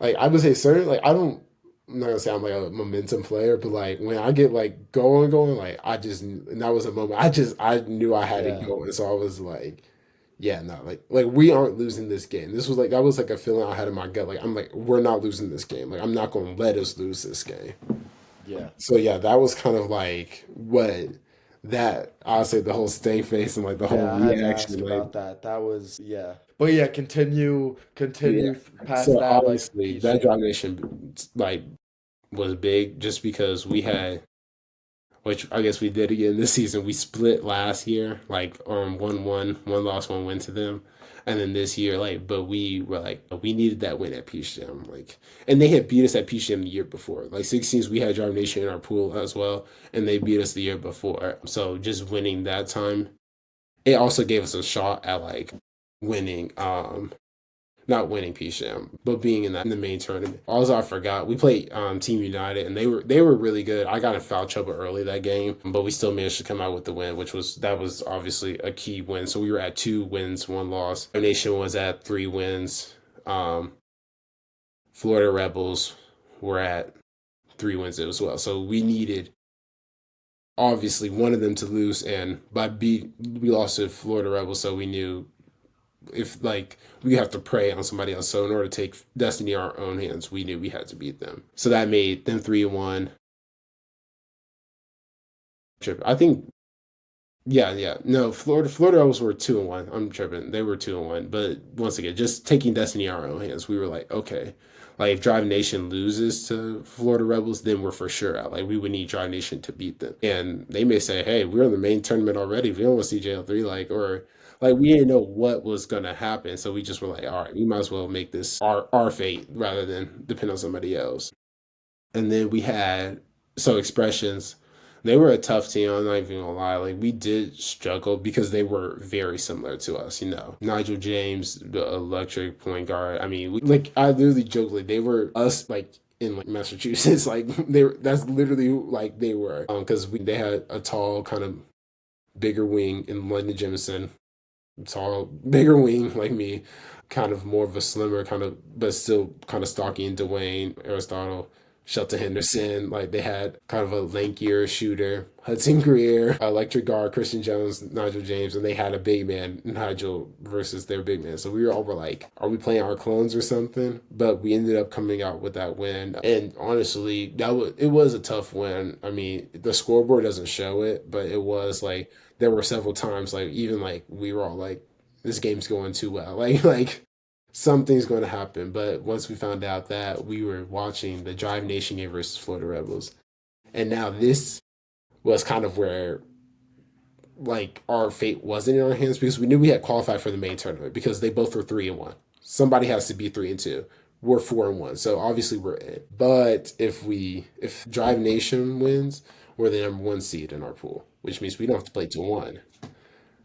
I would say certain like I don't. I'm not gonna say I'm like a momentum player, but like when I get like going, like I just and that was a moment. I knew I had to Yeah. go, and so I was like, yeah, no, like we aren't losing this game. This was like that was like a feeling I had in my gut. Like I'm like we're not losing this game. Like I'm not going to let us lose this game. Yeah. So yeah, that was kind of like what that I'll say the whole stay face and like the whole Yeah, I had to ask reaction. Like about that. That was, yeah. But yeah, yeah. continue past So that, like honestly, that PCM. Drive Nation like was big just because we had which I guess we did again this season. We split last year, like 1-1, one loss, one win to them. And then this year, like, but we were like, we needed that win at PCM. Like, and they had beat us at PCM the year before. Like, 16s, we had Drive Nation in our pool as well, and they beat us the year before. So just winning that time, it also gave us a shot at like winning not winning PCM, but being in the main tournament. Also, I forgot we played Team United, and they were really good. I got in foul trouble early that game, but we still managed to come out with the win, that was obviously a key win. So we were at 2 wins, 1 loss. Our nation was at 3 wins. Um, Florida Rebels were at 3 wins as well. So we needed obviously one of them to lose, and we lost to Florida Rebels, so we knew if like we have to prey on somebody else. So in order to take destiny in our own hands, we knew we had to beat them. So that made them 3-1. I think yeah. No, Florida Rebels were 2-1. I'm tripping. They were 2-1. But once again, just taking destiny in our own hands, we were like, okay. Like if Drive Nation loses to Florida Rebels, then we're for sure out. Like we would need Drive Nation to beat them. And they may say, hey, we're in the main tournament already. We don't want to see JL3, like, or like we didn't know what was gonna happen. So we just were like, all right, we might as well make this our fate rather than depend on somebody else. And then we had expressions. They were a tough team. I'm not even gonna lie. Like we did struggle because they were very similar to us. Nigel James, the electric point guard. I mean, like I literally joke like they were us like in like Massachusetts. Like that's literally who like they were. Because they had a tall kind of bigger wing in London Jemison, tall, bigger wing like me, kind of more of a slimmer kind of, but still kind of stocky and Dwayne, Aristotle, Shelton Henderson. Like they had kind of a lankier shooter, Hudson Greer, electric guard, Christian Jones, Nigel James, and they had a big man, Nigel versus their big man. So we were like, are we playing our clones or something? But we ended up coming out with that win. And honestly, it was a tough win. I mean, the scoreboard doesn't show it, but it was like there were several times like even like we were all like this game's going too well. Like something's going to happen. But once we found out that we were watching the Drive Nation game versus Florida Rebels, and now this was kind of where like our fate wasn't in our hands because we knew we had qualified for the main tournament because they both were 3-1. Somebody has to be 3-2. we're 4-1, so obviously we're in. But if Drive Nation wins, we're the number one seed in our pool, which means we don't have to play till one.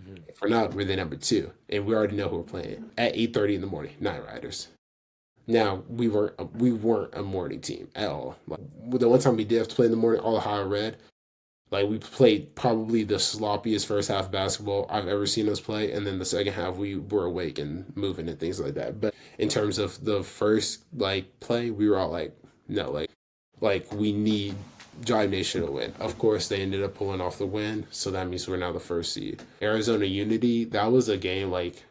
Mhm. If we're not, we're the number two, and we already know who we're playing at 8:30 in the morning. Night Riders. Now we weren't a morning team at all. Like, the one time we did have to play in the morning, all high red. Like we played probably the sloppiest first half basketball I've ever seen us play, and then the second half we were awake and moving and things like that. But in terms of the first like play, we were all like, no, like we need Drive Nation to win. Of course, they ended up pulling off the win, so that means we're now the first seed. Arizona Unity, that was a game like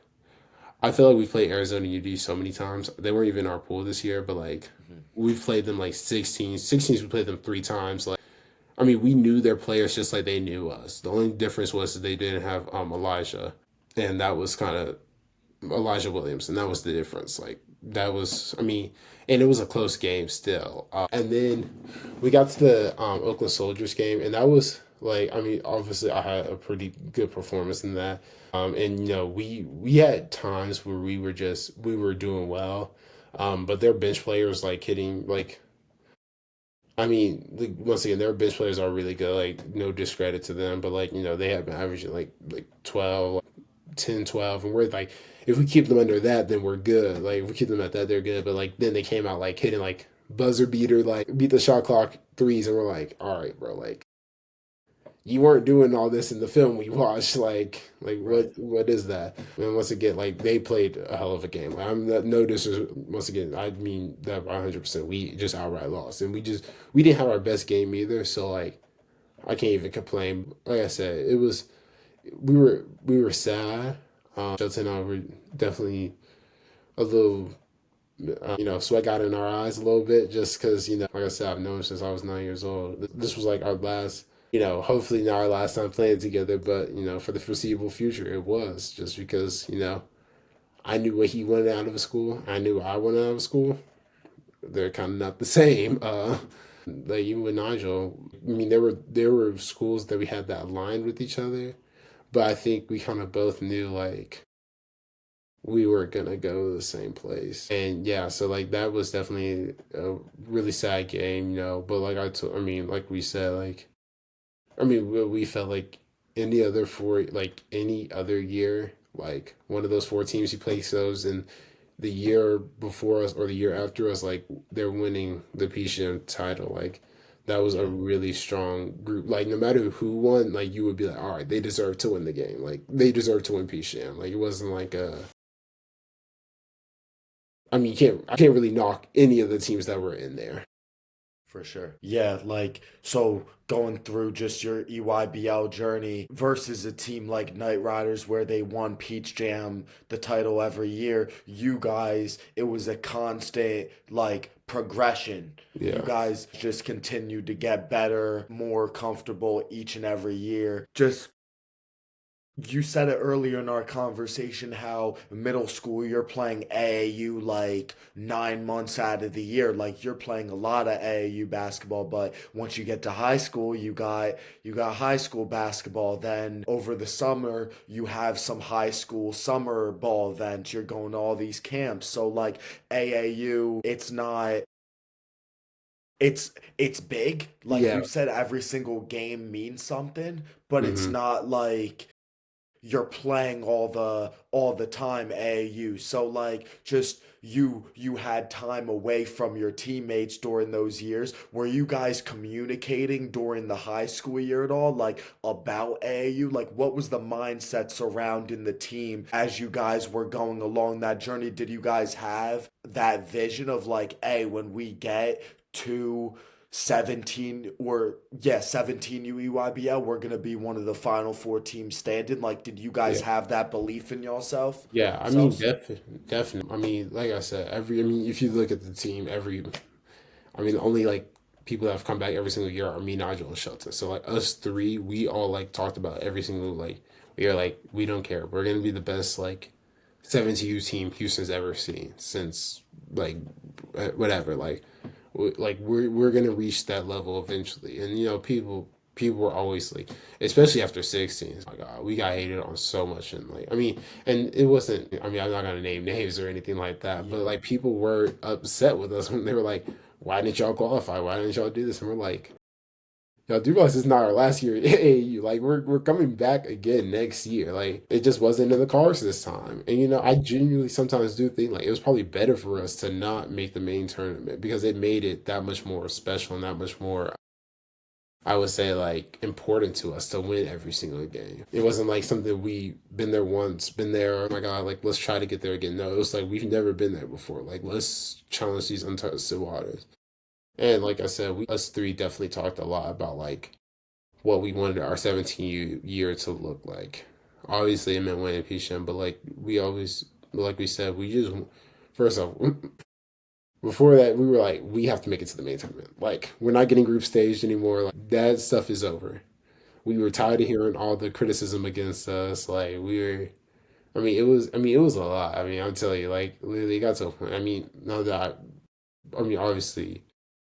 I feel like we played Arizona Unity so many times. They weren't even in our pool this year, but like Mhm. we've played them like 16. 16s we played them three times. Like I mean, we knew their players just like they knew us. The only difference was that they didn't have Elijah, and that was kind of Elijah Williams, and that was the difference. Like that was, I mean, and it was a close game still. And then we got to the Oakland Soldiers game, and that was like, I mean, obviously I had a pretty good performance in that. And you know, we had times where we were doing well, but their bench players like hitting like I mean, like, once again, their bench players are really good. Like, no discredit to them, but like they have been averaging like 12, like 10, 12, and we're like, if we keep them under that, then we're good. Like, if we keep them at that, they're good. But like, then they came out like hitting like buzzer beater, like beat the shot clock threes, and we're like, all right, bro, like you weren't doing all this in the film we watched. Like Right. what is that? And once again, like they played a hell of a game. Like, I'm not, no this is once again. I mean that 100%. We just outright lost, and we didn't have our best game either. So like I can't even complain. Like I said, it was we were sad. Shelton and I were definitely a little. Sweat got in our eyes a little bit just because, like I said, I've known since I was 9 years old. This was like our last, hopefully not our last time playing together, but, for the foreseeable future, it was just because, I knew what he wanted out of a school. I knew what I wanted out of a school. They're kind of not the same. Like even with Nigel, I mean, there were schools that we had that aligned with each other, but I think we kind of both knew like we were gonna go to the same place. And yeah, so like that was definitely a really sad game, But like I mean, like we said, like I mean, we felt like any other year, like one of those four teams you place those, and the year before us or the year after us, like they're winning the PCM title, like. That was a Yeah. really strong group. Like no matter who won, like you would be like, all right, they deserve to win the game. Like they deserve to win PCM. Like it wasn't like a I mean, I can't really knock any of the teams that were in there. For sure. Yeah, like so going through just your EYBL journey versus a team like Knight Riders where they won Peach Jam the title every year, you guys, it was a constant like progression. You Yeah, guys just continued to get better, more comfortable each and every year. Just you said it earlier in our conversation how middle school you're playing AAU like 9 months out of the year. Like you're playing a lot of AAU basketball, but once you get to high school, you got high school basketball. Then over the summer, you have some high school summer ball events. You're going to all these camps. So like AAU, it's big. Like yeah, you said, every single game means something, but it's hmm not like you're playing all the time AAU. So like just you had time away from your teammates during those years. Were you guys communicating during the high school year at all like about AAU? Like what was the mindset surrounding the team as you guys were going along that journey? Did you guys have that vision of like, hey, when we get to 17 or yeah 17 UEYBL we're gonna be one of the final four teams standing. Like did you guys yeah, have that belief in yourself yeah. I mean, selves? definitely. I mean, like I said, I mean, if you look at the team, I mean, only like people that have come back every single year are me, Nigel, and Shelton. So like us three, we all like talked about every single like we are like we don't care. We're gonna be the best like 17U team Houston's ever seen since like whatever like. Like we're gonna reach that level eventually, and people people were always like, especially after 16, it's like, we got hated on so much. And like, I mean, and it wasn't, I mean, I'm not going to name names or anything like that, but Yeah. like people were upset with us when they were like, why didn't y'all qualify? Why didn't y'all do this? And we're like, y'all do realize it's not our last year at AAU. Like we're coming back again next year. Like it just wasn't in the cards this time. And I genuinely sometimes do think like it was probably better for us to not make the main tournament because it made it that much more special and that much more, I would say, like important to us to win every single game. It wasn't like something we been there once, been there, oh my God, like let's try to get there again. No, it was like we've never been there before. Like let's challenge these untested waters. And like I said, us three definitely talked a lot about like what we wanted our 17 year to look like. Obviously, it meant winning PCM, but like we always, like we said, we just first off, before that, we were like, we have to make it to the main tournament. Like we're not getting group staged anymore. Like that stuff is over. We were tired of hearing all the criticism against us. Like we were. I mean, it was a lot. I mean, I'll tell you, like, literally, it got to a point. I mean, now that I mean, obviously,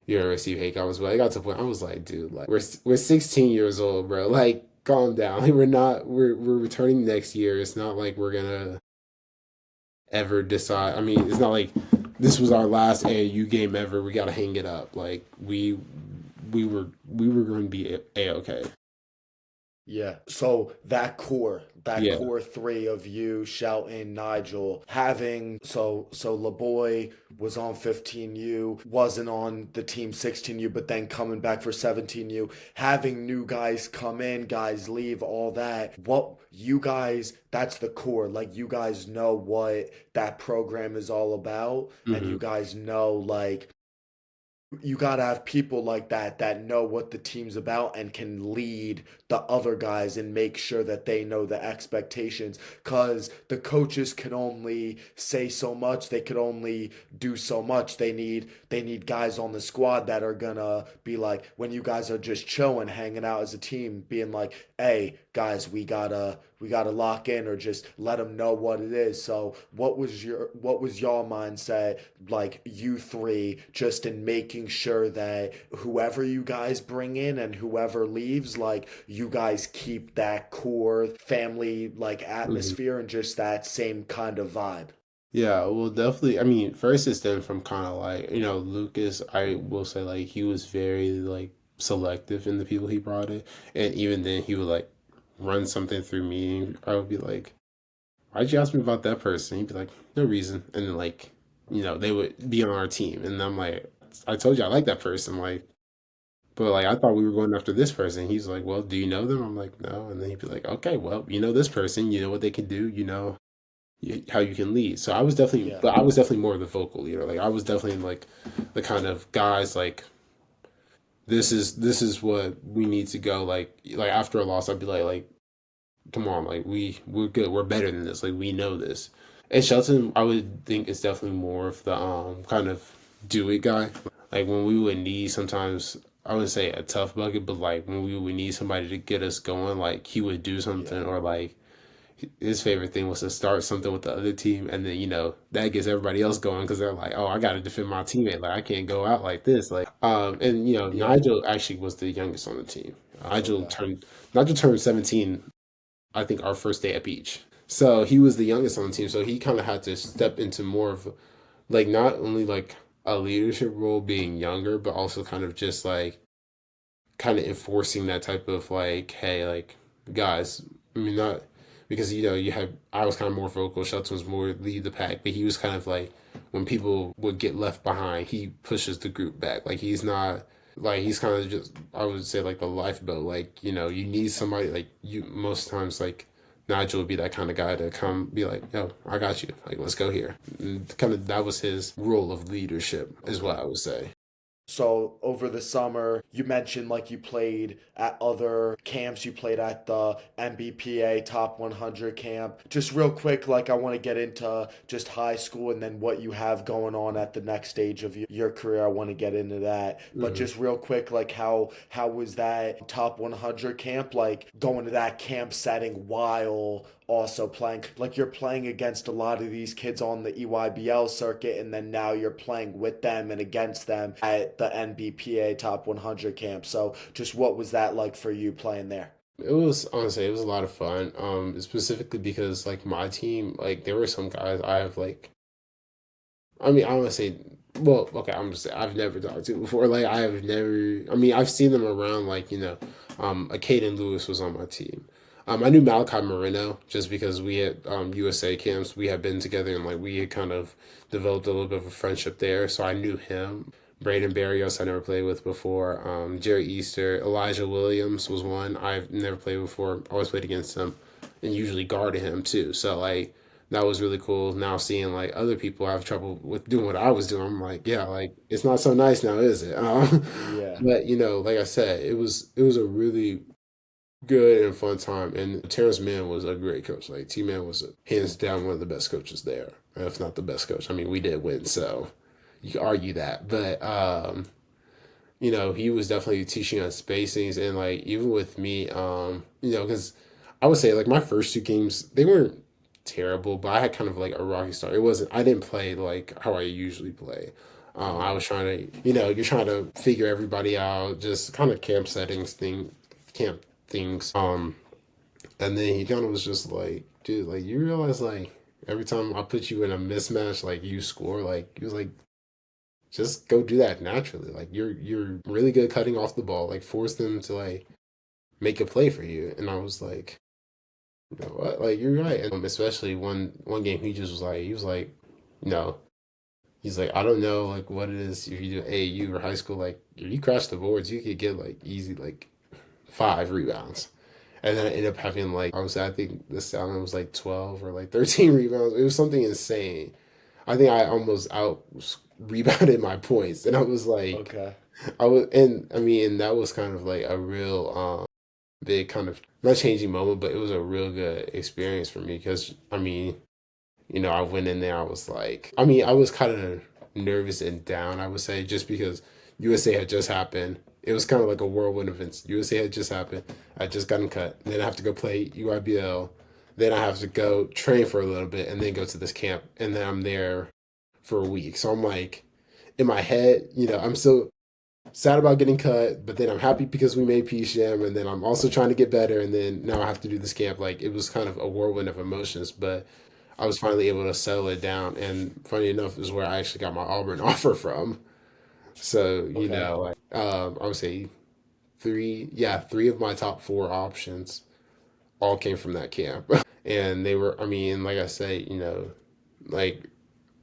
you're gonna receive hate comments, but I got to a point. I was like, dude, like, we're 16 years old, bro. Like, calm down. Like, we're not. We're returning next year. It's not like we're gonna ever decide. I mean, it's not like this was our last AAU game ever. We gotta hang it up. Like, we were going to be okay. Yeah. So that Yeah. core three of you, Shelton, Nigel, having so LeBoy was on 15U, wasn't on the team 16U, but then coming back for 17U, having new guys come in, guys leave, all that. What you guys, that's the core. Like you guys know what that program is all about, and you Hmm. guys know like you got to have people like that that know what the team's about and can lead the other guys and make sure that they know the expectations, cuz the coaches can only say so much, they could only do so much. They need guys on the squad that are going to be like, when you guys are just chilling, hanging out as a team, being like, "Hey, guys, we got to lock in," or just let them know what it is. So, what was your mindset, like you three, just in making sure that whoever you guys bring in and whoever leaves, like you guys keep that core family like Hmm. atmosphere and just that same kind of vibe? Yeah, well, definitely. I mean, first it stemmed from kind of like, Lucas, I will say, like, he was very, like, selective in the people he brought in. And even then, he would, like, run something through me. I would be like, why'd you ask me about that person? He'd be like, no reason. And then, like, they would be on our team. And I'm like, I told you I like that person. Like, but, like, I thought we were going after this person. He's like, well, do you know them? I'm like, no. And then he'd be like, okay, well, you know this person. You know what they can do. You know how you can lead. So Yeah. I was definitely more of the vocal leader. Like I was definitely like the kind of guys like this is what we need to go. Like after a loss, I'd be like come on, like we're good, we're better than this. Like we know this. And Shelton, I would think is definitely more of the kind of do it guy. Like when we would need sometimes. I wouldn't say a tough bucket, but like when we would need somebody to get us going, like he would do Yeah. something or like his favorite thing was to start something with the other team, and then that gets everybody else going because they're like, "Oh, I got to defend my teammate. Like I can't go out like this." Like, and Yeah. Nigel actually was the youngest on the team. Nigel Okay. turned Nigel turned 17. I think our first day at beach. So he was the youngest on the team. So he kind of had to step into more of like not only like a leadership role, being younger, but also kind of just like kind of enforcing that type of like, hey, like guys, I mean not because you had I was kind of more vocal, Shelton was more lead the pack, but he was kind of like when people would get left behind, he pushes the group back. Like he's not like he's kind of just I would say like the lifeboat. Like you need somebody like you most times like. Nigel would be that kind of guy to come be like, yo, I got you. Like, let's go here. And kind of that was his role of leadership, is what Okay. I would say. So over the summer, you mentioned like you played at other camps. You played at the MBPA Top 100 camp. Just real quick, like I want to get into just high school and then what you have going on at the next stage of your career. I want to get into that. But Hmm. just real quick, like how was that Top 100 camp? Like going to that camp setting while also playing, like you're playing against a lot of these kids on the EYBL circuit, and then now you're playing with them and against them at the NBPA Top 100 camp. So just what was that like for you playing there? It was honestly, it was a lot of fun. Specifically because like my team, like there were some guys I have like, I mean, I want to say, well, okay, I'm just saying, I've never talked to before. Like I have never, I mean, I've seen them around. Like a Caden Lewis was on my team. I knew Malachi Marino just because we had USA camps. We had been together and like we had kind of developed a little bit of a friendship there. So I knew him. Braden Barrios I never played with before. Jerry Easter, Elijah Williams was one I've never played before. Always played against him, and usually guarded him too. So like that was really cool. Now seeing like other people have trouble with doing what I was doing, I'm like, yeah, like it's not so nice now, is it? Yeah. But like I said, it was a really good and fun time. And Terrence Mann was a great coach. Like T Man was hands down one of the best coaches there, if not the best coach. I mean, we did win, so you could argue that. But he was definitely teaching us spacings and like even with me, because I would say like my first two games they weren't terrible, but I had kind of like a rocky start. It wasn't. I didn't play like how I usually play. I Hmm. was trying to, you're trying to figure everybody out, just kind of camp things. And then he kind of was just like, dude, like you realize like every time I put you in a mismatch, like you score. Like he was like, just go do that naturally. Like you're really good cutting off the ball. Like force them to like make a play for you. And I was like, you know what? Like you're right. And especially one game he was like, no. He's like, I don't know like what it is if you do AAU or high school, like if you crash the boards, you could get like easy like 5 rebounds. And then I ended up having like I think this time it was like 12 or like 13 rebounds. It was something insane. I think I almost out rebounded my points. And I was like Okay. I mean and that was kind of like a real big kind of not changing moment, but it was a real good experience for me because I mean, I went in there, I was like, I mean, I was kind of nervous and down, I would say, just because USA had just happened. It was kind of like a whirlwind of events. USA had just happened. I just gotten cut. Then I have to go play EYBL. Then I have to go train for a little bit and then go to this camp. And then I'm there for a week. So I'm like, in my head, I'm still sad about getting cut, but then I'm happy because we made PCM, and then I'm also trying to get better, and then now I have to do this camp. Like it was kind of a whirlwind of emotions, but I was finally able to settle it down. And funny enough, is where I actually got my Auburn offer from. So Okay. like I would say three of my top four options all came from that camp, and they were. I mean, like I say, like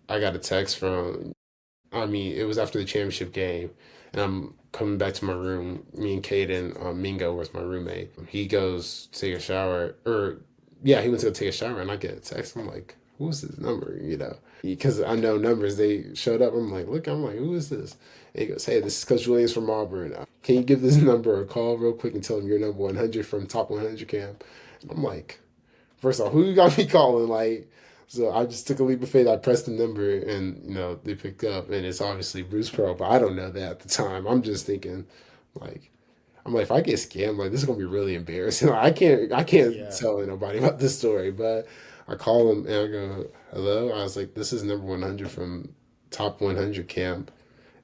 I got a text from I mean, it was after the championship game, and I'm coming back to my room. Me and Caden, Mingo was my roommate. He goes to take a shower, or yeah, he went to go take a shower, and I get a text. I'm like, who's this number? Because I know numbers. They showed up. I'm like, who is this? And he goes, hey, this is Coach Williams from Auburn. Can you give this number a call real quick and tell him you're number 100 from top 100 camp? And I'm like, first off, who you got me calling? Like, so I just took a leap of faith. I pressed the number, and they picked up, and it's obviously Bruce Pearl, but I don't know that at the time. I'm just thinking, like, I'm like, if I get scammed, like, this is gonna be really embarrassing. Like, I can't Yeah. tell nobody about this story. But I call him and I go, hello. I was like, this is number 100 from top 100 camp,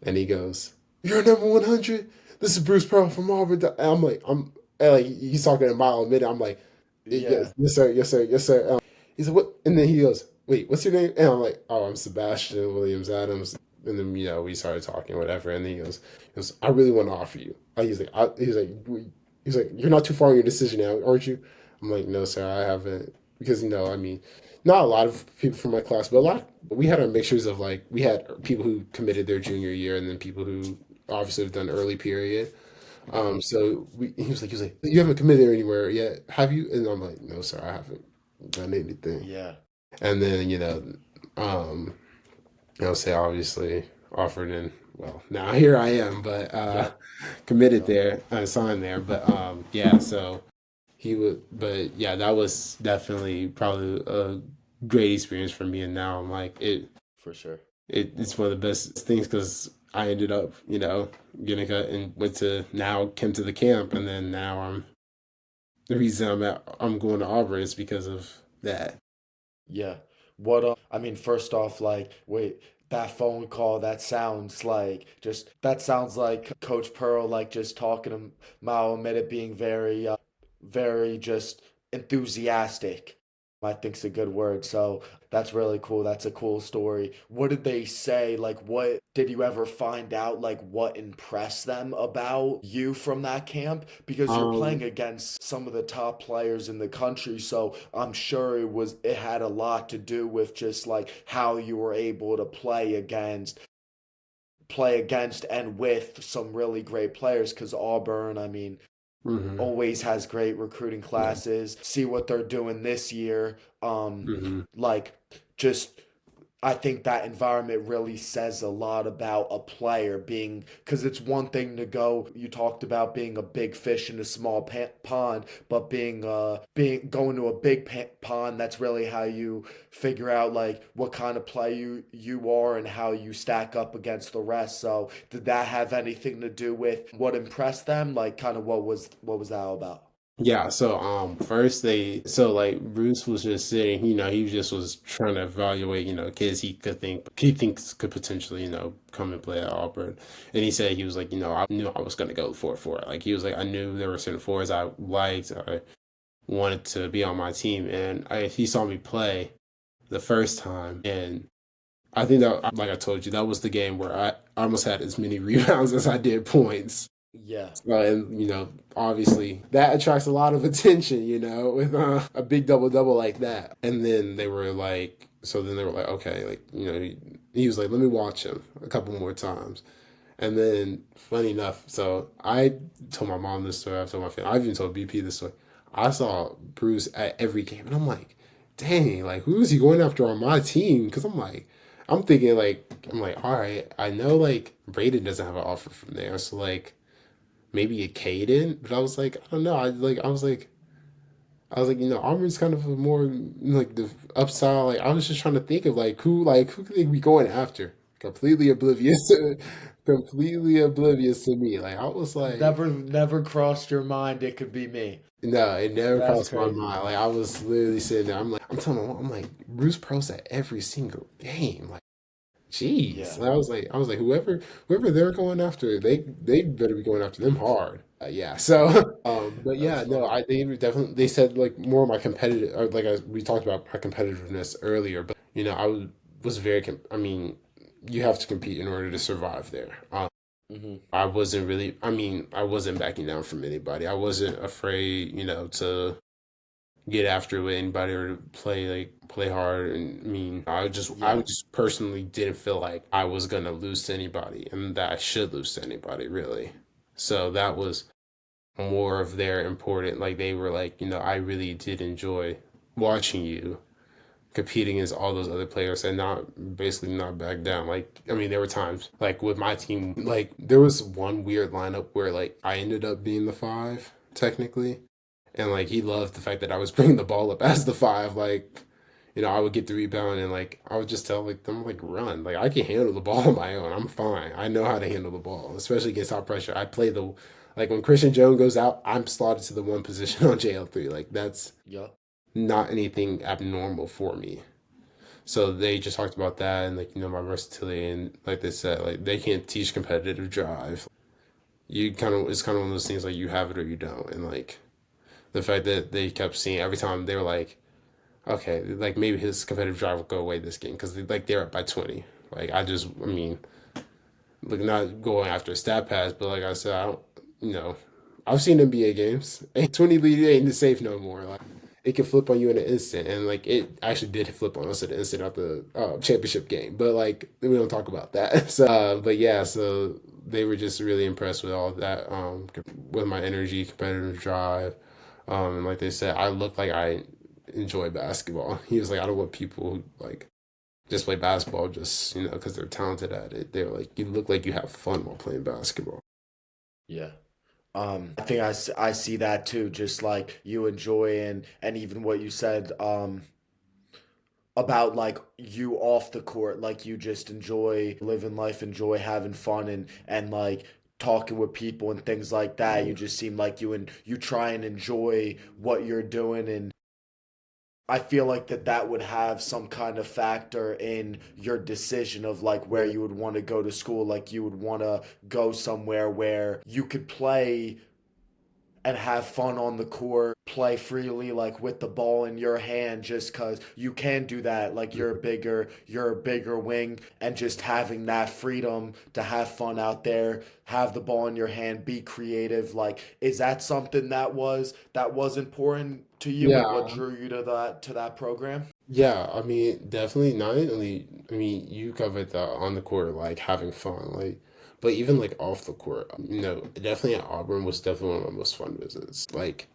and he goes, you're number 100. This is Bruce Pearl from Auburn. And I'm like, and, like he's talking a mile a minute. I'm like, Yeah. yes, sir, yes, sir, yes, sir. He said, what? And then he goes, wait, what's your name? And I'm like, oh, I'm Sebastian Williams-Adams. And then, we started talking, whatever. And then he goes, I really want to offer you. He's like, you're not too far in your decision now, aren't you? I'm like, no, sir, I haven't. Because, I mean, not a lot of people from my class, but we had our mixtures of like, we had people who committed their junior year and then people who obviously have done early period. Hmm. He was like, you haven't committed anywhere yet, have you? And I'm like, no, sir, I haven't done anything. Yeah. And then, um, I'll say obviously offered and well, now here I am, but Yep. committed Yep. there, I signed there. But yeah, so but yeah, that was definitely probably a great experience for me. And now I'm like, For sure. it's one of the best things because I ended up, getting cut and came to the camp. And then now the reason I'm going to Auburn is because of that. Yeah. I mean, first off, like, wait, that phone call, that sounds like Coach Pearl, like, just talking to Mao it being very just enthusiastic. I think's a good word. So that's really cool. That's a cool story. What did they say? Like, what did you ever find out? Like, what impressed them about you from that camp? Because you're playing Um, against some of the top players in the country. So I'm sure it had a lot to do with just like how you were able to play against and with some really great players. Because Auburn, I mean, mhm, always has great recruiting yeah, classes. See what they're doing this year. mhm, Like just I think that environment really says a lot about a player being because it's one thing to go. You talked about being a big fish in a small pond, but being going to a big pond. That's really how you figure out like what kind of player you are and how you stack up against the rest. So did that have anything to do with what impressed them? Like kind of what was that all about? yeah. So first like Bruce was just saying, he just was trying to evaluate, kids he thinks could potentially, come and play at Auburn, and he said he was like, I knew I was gonna go for it. Like he was like, I knew there were certain fours I liked, I wanted to be on my team, and he saw me play the first time, and I think that, like I told you, that was the game where I almost had as many rebounds as I did points. Yeah. And obviously that attracts a lot of attention, with a big double double like that. And then they were like, okay, like he was like, let me watch him a couple more times. And then, funny enough, so I told my mom this story. I told my family. I even told BP this story. I saw Bruce at every game, and I'm like, dang, like who is he going after on my team? Because I'm thinking I'm like, all right, I know like Braden doesn't have an offer from there, so like maybe a Caden, but I was like, I don't know. I was like, Auburn's kind of a more like the upside. Like I was just trying to think of like who could they be going after? Completely oblivious to me. Like I was like, Never crossed your mind it could be me. no, it never That's crossed my crazy. mind. Like I was literally sitting there. I'm telling my mom, I'm like, Bruce Pearl's at every single game. Like, jeez. Yeah, And I was like, whoever they're going after, they better be going after them hard. Yeah. So, but that's yeah, no, funny. they said like more of my competitive, or like we talked about my competitiveness earlier, but was very, I mean, you have to compete in order to survive there. Hmm. I wasn't really, I mean, I wasn't backing down from anybody. I wasn't afraid, to get after it with anybody or to play hard. And I mean, I Yeah, just personally didn't feel like I was gonna lose to anybody and that I should lose to anybody really. So that was more of their important. Like they were like, I really did enjoy watching you competing against all those other players and not basically not back down. Like I mean, there were times like with my team, like there was one weird lineup where like I ended up being the five technically, and like he loved the fact that I was bringing the ball up as the five. Like I would get the rebound and like I would just tell like them like run. Like I can handle the ball on my own. I'm fine. I know how to handle the ball, especially against high pressure. I play the like when Christian Jones goes out, I'm slotted to the one position on JL3. Like that's yep, not anything abnormal for me. So they just talked about that and like my versatility and like they said like they can't teach competitive drive. You kind of it's kind of one of those things like you have it or you don't, and like the fact that they kept seeing every time they were like, okay, like maybe his competitive drive will go away this game because they're up by 20. Like I mean, like not going after a stat pass, but like I said, I don't, you know, I've seen NBA games. A 20 lead ain't the safe no more. Like it can flip on you in an instant, and like it actually did flip on us in an instant at the championship game. But like we don't talk about that. So, but yeah, so they were just really impressed with all that, with my energy, competitive drive, and like they said, I look like I enjoy basketball. He was like, I don't want people who like just play basketball just because they're talented at it. They're like, you look like you have fun while playing basketball. yeah. I think I see that too. Just like you enjoy and even what you said about like you off the court, like you just enjoy living life, enjoy having fun and like talking with people and things like that. You just seem like you try and enjoy what you're doing I feel like that would have some kind of factor in your decision of like where Right. you would want to go to school. Like you would want to go somewhere where you could play and have fun on the court, play freely like with the ball in your hand just cuz you can do that like you're a bigger wing and just having that freedom to have fun out there, have the ball in your hand, be creative. Like is that something that was important to you and what Yeah, drew you to that program? yeah. I mean, definitely not only. I mean, you covered the on the court, like having fun, like, but even like off the court, definitely at Auburn was definitely one of my most fun visits. Like,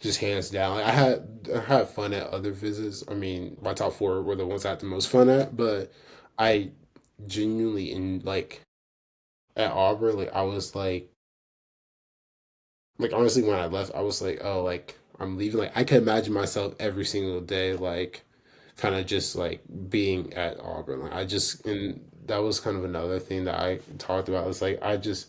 just hands down. Like, I had fun at other visits. I mean, my top four were the ones I had the most fun at, but I genuinely in like at Auburn, like I was like honestly when I left, I was like, oh, like I'm leaving. Like I can imagine myself every single day, like kind of just like being at Auburn. Like I just and that was kind of another thing that I talked about. It's like I just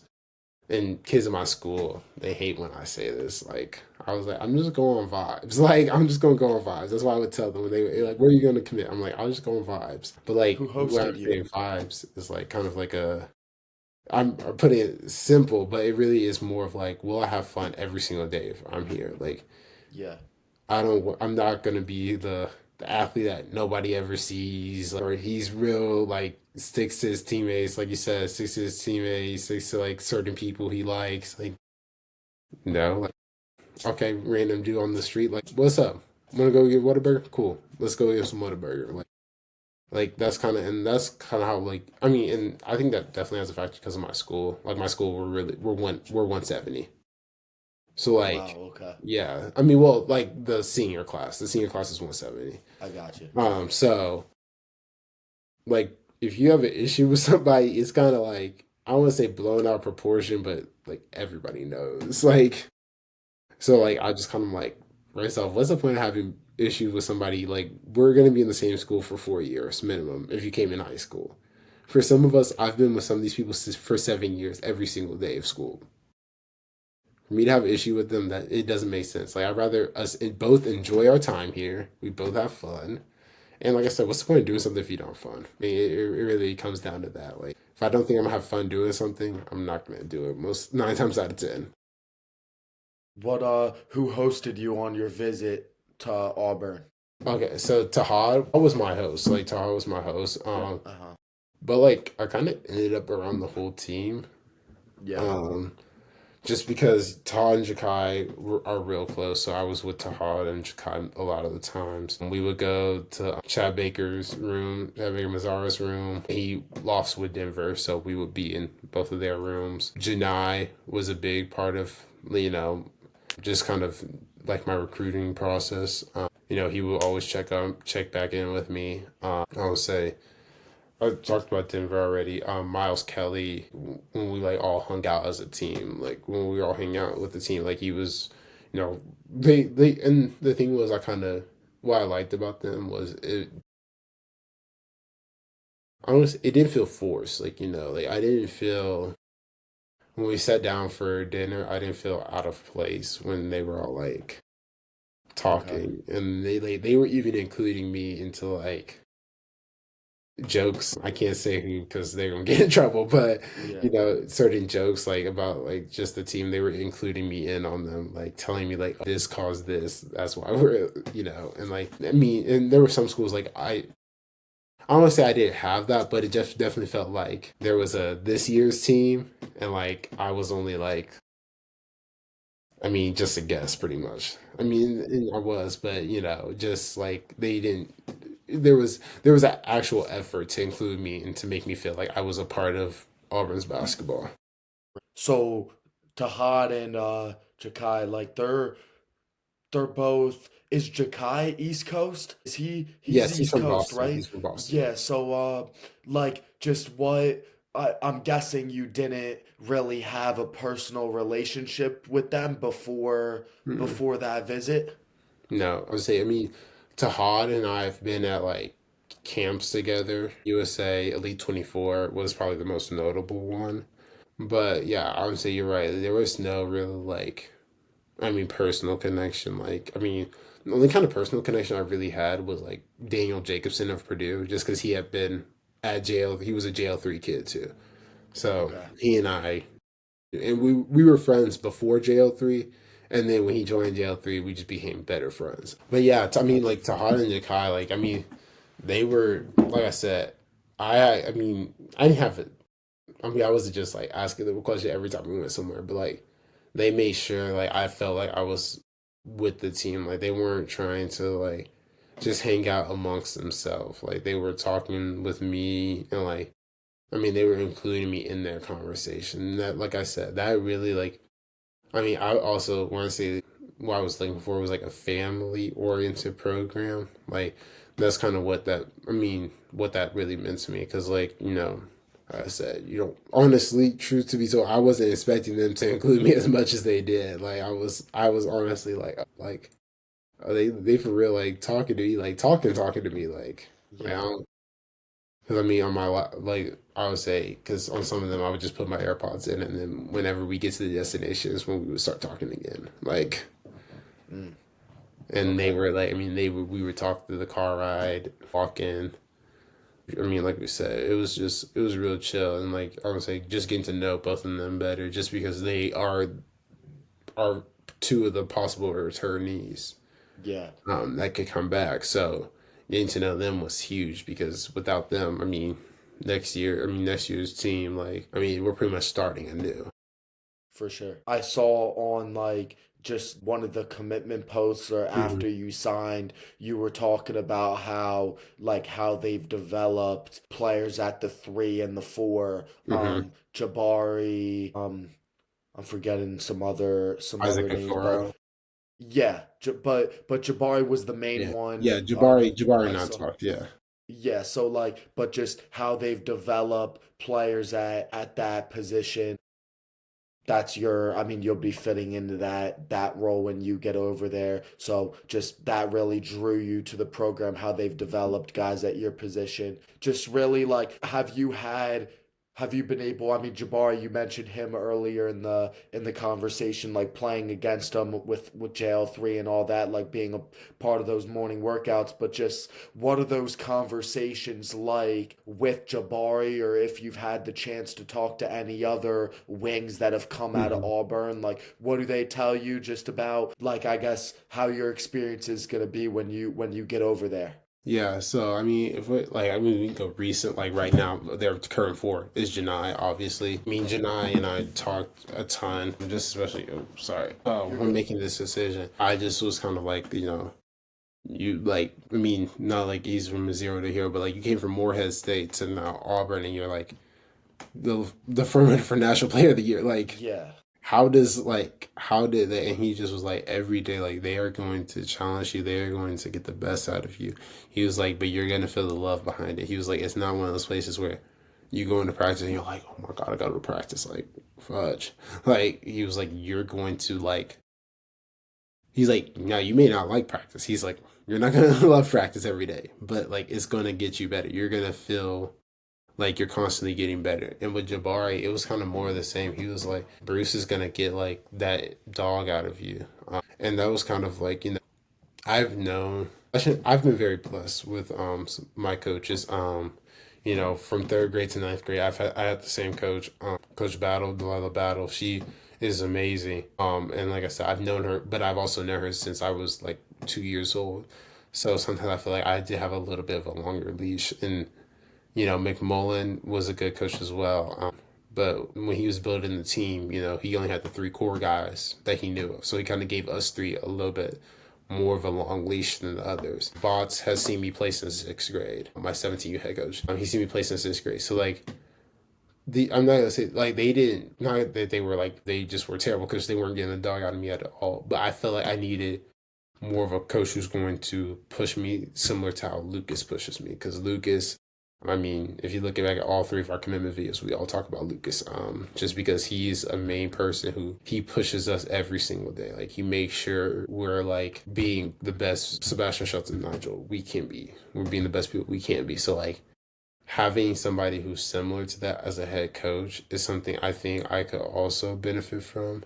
and kids in my school, they hate when I say this. Like I was like, I'm just going on vibes. Like I'm just gonna go on vibes. That's why I would tell them when they were like, where are you gonna commit? I'm like, I'll just go on vibes. But like Who when I'm hosted you? saying vibes, it's like kind of like a I'm putting it simple, but it really is more of like, will I have fun every single day if I'm here? Like Yeah. I'm not gonna be the athlete that nobody ever sees, or he's real like sticks to his teammates, like you said, sticks to his teammates, sticks to like certain people he likes. Like no, like okay, random dude on the street, like what's up? Wanna go get Whataburger? Cool, let's go get some Whataburger. Like that's kind of and that's kind of how like I mean, and I think that definitely has a factor because of my school. Like my school, we're 170. So Oh wow, like, okay. yeah, I mean, well, like the senior class is 170. I got you. So like, if you have an issue with somebody, it's kind of like I don't want to say blown out proportion, but like everybody knows. Like, so Yeah. like I just kind of like myself, what's the point of having issues with somebody? Like, we're gonna be in the same school for 4 years minimum if you came in high school. For some of us, I've been with some of these people for 7 years every single day of school. For me to have an issue with them, that it doesn't make sense. Like I'd rather us both enjoy our time here. We both have fun. And like I said, what's the point of doing something if you don't have fun? I mean, it really comes down to that. Like if I don't think I'm gonna have fun doing something, I'm not gonna do it. Most 9 times out of 10. What who hosted you on your visit to Auburn? Okay, so Tahad was my host. Like Tahad was my host. Uh-huh. But like I kind of ended up around the whole team. Yeah. Um, just because Tahad and Jakai are real close, so I was with Tahad and Jakai a lot of the times. And we would go to Chad Baker Mazara's room. He lofts with Denver, so we would be in both of their rooms. Janai was a big part of, you know, just kind of like my recruiting process. He would always check back in with me. I would say I talked about Denver already. Miles Kelly, when we like all hung out as a team, like when we all hang out with the team, like he was, they and the thing was, I kind of what I liked about them was it. It didn't feel forced, like like I didn't feel when we sat down for dinner, I didn't feel out of place when they were all like Okay. talking, and they were even including me into like jokes. I can't say who because they're gonna get in trouble, but Yeah. certain jokes like about like just the team, they were including me in on them, like telling me like this caused this, that's why we're and like I mean, and there were some schools like I don't want to say I didn't have that, but it just definitely felt like there was a this year's team, and like I was only like I mean, just a guess, pretty much. I mean, and I was, but just like they didn't. There was an actual effort to include me and to make me feel like I was a part of Auburn's basketball. So Tahad and Jakai, like they're both is Jakai East Coast? Is he's Yes, he's East from Coast, Boston. right? He's from Boston. Yeah, so like just what I'm guessing you didn't really have a personal relationship with them Mm-mm. before that visit. No, I would say. I mean, Tahad and I have been at like camps together. USA Elite 24 was probably the most notable one. But yeah, I would say you're right. There was no real like I mean, personal connection. Like, I mean, the only kind of personal connection I really had was like Daniel Jacobson of Purdue, just because he had been at jail. He was a JL3 kid too. So Okay. he and I, and we were friends before JL3, and then when he joined JL3, we just became better friends. But yeah, I Okay. mean, like Tahada and Jakai, like I mean, they were like I said, I mean, I didn't have it. I mean, I wasn't just like asking them a question every time we went somewhere, but like they made sure like I felt like I was with the team. Like they weren't trying to like just hang out amongst themselves. Like they were talking with me and like I mean they were including me in their conversation. And that like I said, that really like I mean I also want to say what I was looking for was like a family oriented program. Like that's kind of what that I mean what that really meant to me because like you know like I said, you know, honestly, truth to be told, I wasn't expecting them to include me as much as they did. Like I was honestly like, are they for real like talking to me, like talking to me, like I Yeah. don't, because I mean on my like I would say, because on some of them I would just put my AirPods in, and then whenever we get to the destination is when we would start talking again, like, Mm. and they Okay. were like, I mean, they were we would talk through the car ride, walking. I mean, like we said, it was real chill and like I would say just getting to know both of them better, just because they are two of the possible returnees Yeah. that could come back. So getting to know them was huge because without them, I mean, next year's team, like I mean, we're pretty much starting anew. For sure. I saw on like just one of the commitment posts or Hmm. after you signed, you were talking about how like how they've developed players at the three and the four. Hmm. Jabari, I'm forgetting some other Isaac names, but Okoro. yeah, but Jabari was the main Yeah, one. yeah, Jabari I not saw. talked. Yeah. Yeah, so like, but just how they've developed players at that position, that's your, I mean, you'll be fitting into that role when you get over there. So just that really drew you to the program, how they've developed guys at your position. Just really like, have you been able, I mean, Jabari, you mentioned him earlier in the conversation, like playing against him with JL3 and all that, like being a part of those morning workouts, but just what are those conversations like with Jabari, or if you've had the chance to talk to any other wings that have come out of Hmm. Auburn? Like, what do they tell you just about, like, I guess how your experience is going to be when you get over there? Yeah, so I mean, if we like, I mean, we can go recent, like right now, their current four is Janai, obviously. I mean, Janai and I talked a ton, just especially, oh, sorry, You're when good. making this decision. I just was kind of like, you know, you like, I mean, not like he's from a zero to hero, but like you came from Morehead State to now Auburn, and you're like the ferment for National Player of the Year. Like, Yeah. how did they? And he just was like, every day, like they are going to challenge you, they are going to get the best out of you. He was like, but you're gonna feel the love behind it. He was like, it's not one of those places where you go into practice and you're like, oh my god, I gotta practice, like fudge. Like he was like, you're going to like. He's like, now you may not like practice. He's like, you're not gonna love practice every day, but like it's gonna get you better. You're gonna feel like you're constantly getting better. And with Jabari, it was kind of more of the same. He was like, Bruce is gonna get like that dog out of you, and that was kind of like you know, I've known. I've been very blessed with my coaches. You know, from third grade to ninth grade, I had the same coach, Coach Battle, Delilah Battle. She is amazing. And like I said, I've known her, but I've also known her since I was like 2 years old. So sometimes I feel like I did have a little bit of a longer leash, and you know, McMullen was a good coach as well. But when he was building the team, you know, he only had the three core guys that he knew of. So he kind of gave us three a little bit more of a long leash than the others. Bots has seen me play since sixth grade. My 17U head coach, he's seen me play since sixth grade. So like I'm not gonna say like they didn't not that they were like they just were terrible because they weren't getting the dog out of me at all. But I felt like I needed more of a coach who's going to push me similar to how Lucas pushes me. Because Lucas, I mean, if you look back at all three of our commitment videos, we all talk about Lucas. Just because he's a main person who he pushes us every single day. Like he makes sure we're like being the best Sebastian Shelton Nigel we can be. We're being the best people we can be. So like having somebody who's similar to that as a head coach is something I think I could also benefit from.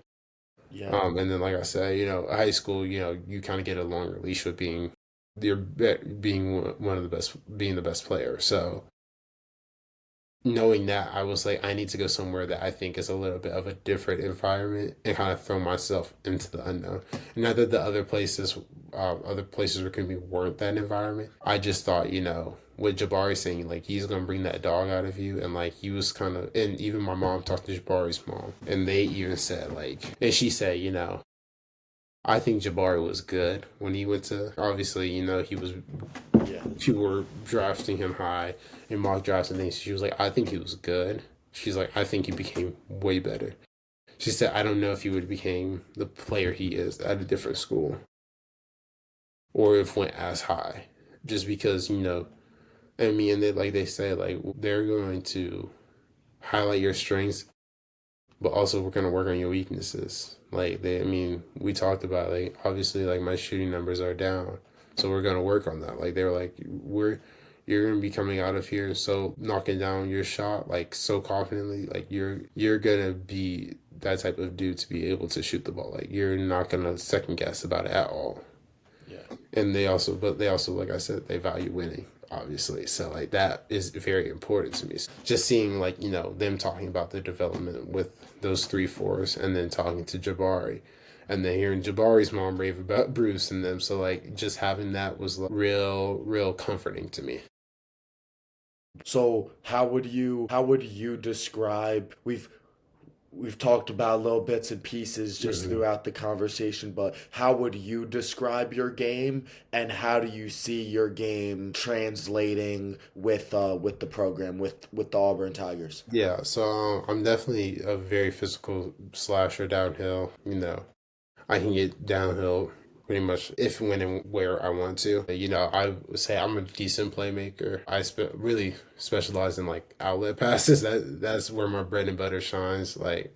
Yeah. And then, like I said, high school, you kind of get a longer leash with being one of the best, being the best player. So knowing that, I was like, I need to go somewhere that I think is a little bit of a different environment and kind of throw myself into the unknown. Not that the other places where could be weren't that environment. I just thought, with Jabari saying like he's gonna bring that dog out of you, and like he was kind of, and even my mom talked to Jabari's mom, and they even said like, and she said, I think Jabari was good when he went to. Obviously, he was. Yeah. People were drafting him high in mock drafts and things. She was like, I think he was good. She's like, I think he became way better. She said, I don't know if he would became the player he is at a different school or if went as high, just because I mean, and they say like they're going to highlight your strengths, but also we're gonna work on your weaknesses. Like I mean, we talked about like obviously like my shooting numbers are down, so we're gonna work on that. Like they were like, you're gonna be coming out of here so knocking down your shot like so confidently, like you're gonna be that type of dude to be able to shoot the ball. Like you're not gonna second guess about it at all. Yeah. And but they also, like I said, they value winning, obviously. So like that is very important to me. Just seeing like them talking about the development with those 3 4s, and then talking to Jabari, and then hearing Jabari's mom rave about Bruce and them. So like just having that was like, real comforting to me. So how would you describe we've talked about little bits and pieces just Hmm. throughout the conversation, but how would you describe your game, and how do you see your game translating with the program with the Auburn Tigers? Yeah, so I'm definitely a very physical slasher downhill. I can get downhill pretty much if, when, and where I want to. I would say I'm a decent playmaker. Really specialize in like outlet passes. That's where my bread and butter shines. Like,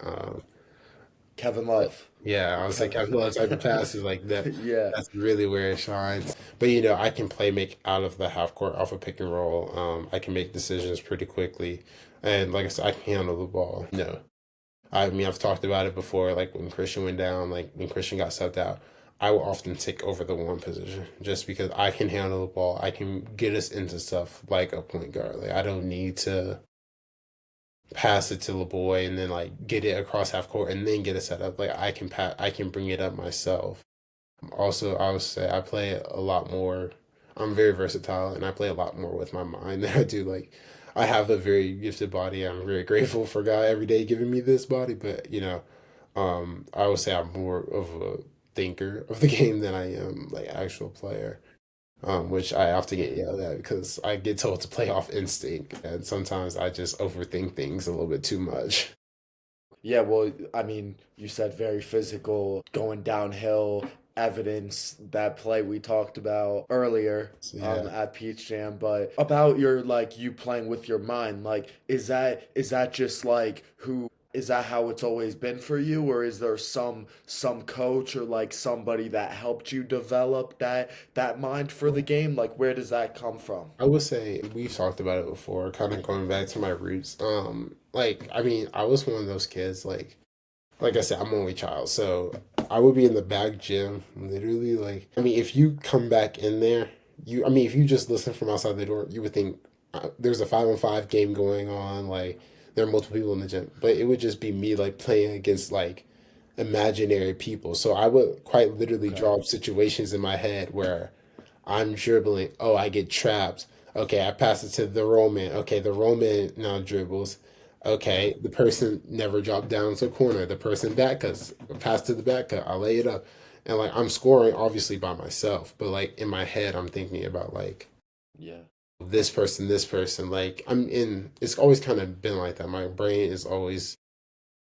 Kevin Love. yeah, I was like, I love type of passes like that. Yeah. That's really where it shines. But I can play make out of the half court off a pick and roll. I can make decisions pretty quickly, and like I said, I can handle the ball. I mean, I've talked about it before, like when Christian went down, like when Christian got subbed out, I will often take over the one position just because I can handle the ball. I can get us into stuff like a point guard. Like I don't need to pass it to LeBoy and then like get it across half court and then get it set up. Like I can bring it up myself. Also, I would say I play a lot more. I'm very versatile and I play a lot more with my mind than I do. Like, I have a very gifted body. I'm very grateful for God every day giving me this body. But, I would say I'm more of a thinker of the game than I am like actual player. Which I often get yelled at because I get told to play off instinct, and sometimes I just overthink things a little bit too much. Yeah, well, I mean, you said very physical, going downhill, evidence that play we talked about earlier So, yeah. at Peach Jam, but about your like you playing with your mind, like is that just like who is that how it's always been for you, or is there some coach or like somebody that helped you develop that mind for the game? Like where does that come from? I would say we've talked about it before, kind of going back to my roots. Like I mean, I was one of those kids. Like I said, I'm only child, so I would be in the back gym, literally. Like I mean, if you come back in there, I mean, if you just listen from outside the door, you would think there's a 5-on-5 game going on. Like there are multiple people in the gym, but it would just be me like playing against like imaginary people. So I would quite literally Okay. draw up situations in my head where I'm dribbling. Oh, I get trapped. Okay, I pass it to the Roman. Okay, the Roman now dribbles. Yeah. Okay, the person never dropped down to the corner. The person back cuts. Pass to the back cut. I lay it up. And like I'm scoring obviously by myself, but like in my head I'm thinking about like Yeah. this person. Like I'm in it's always kind of been like that. My brain is always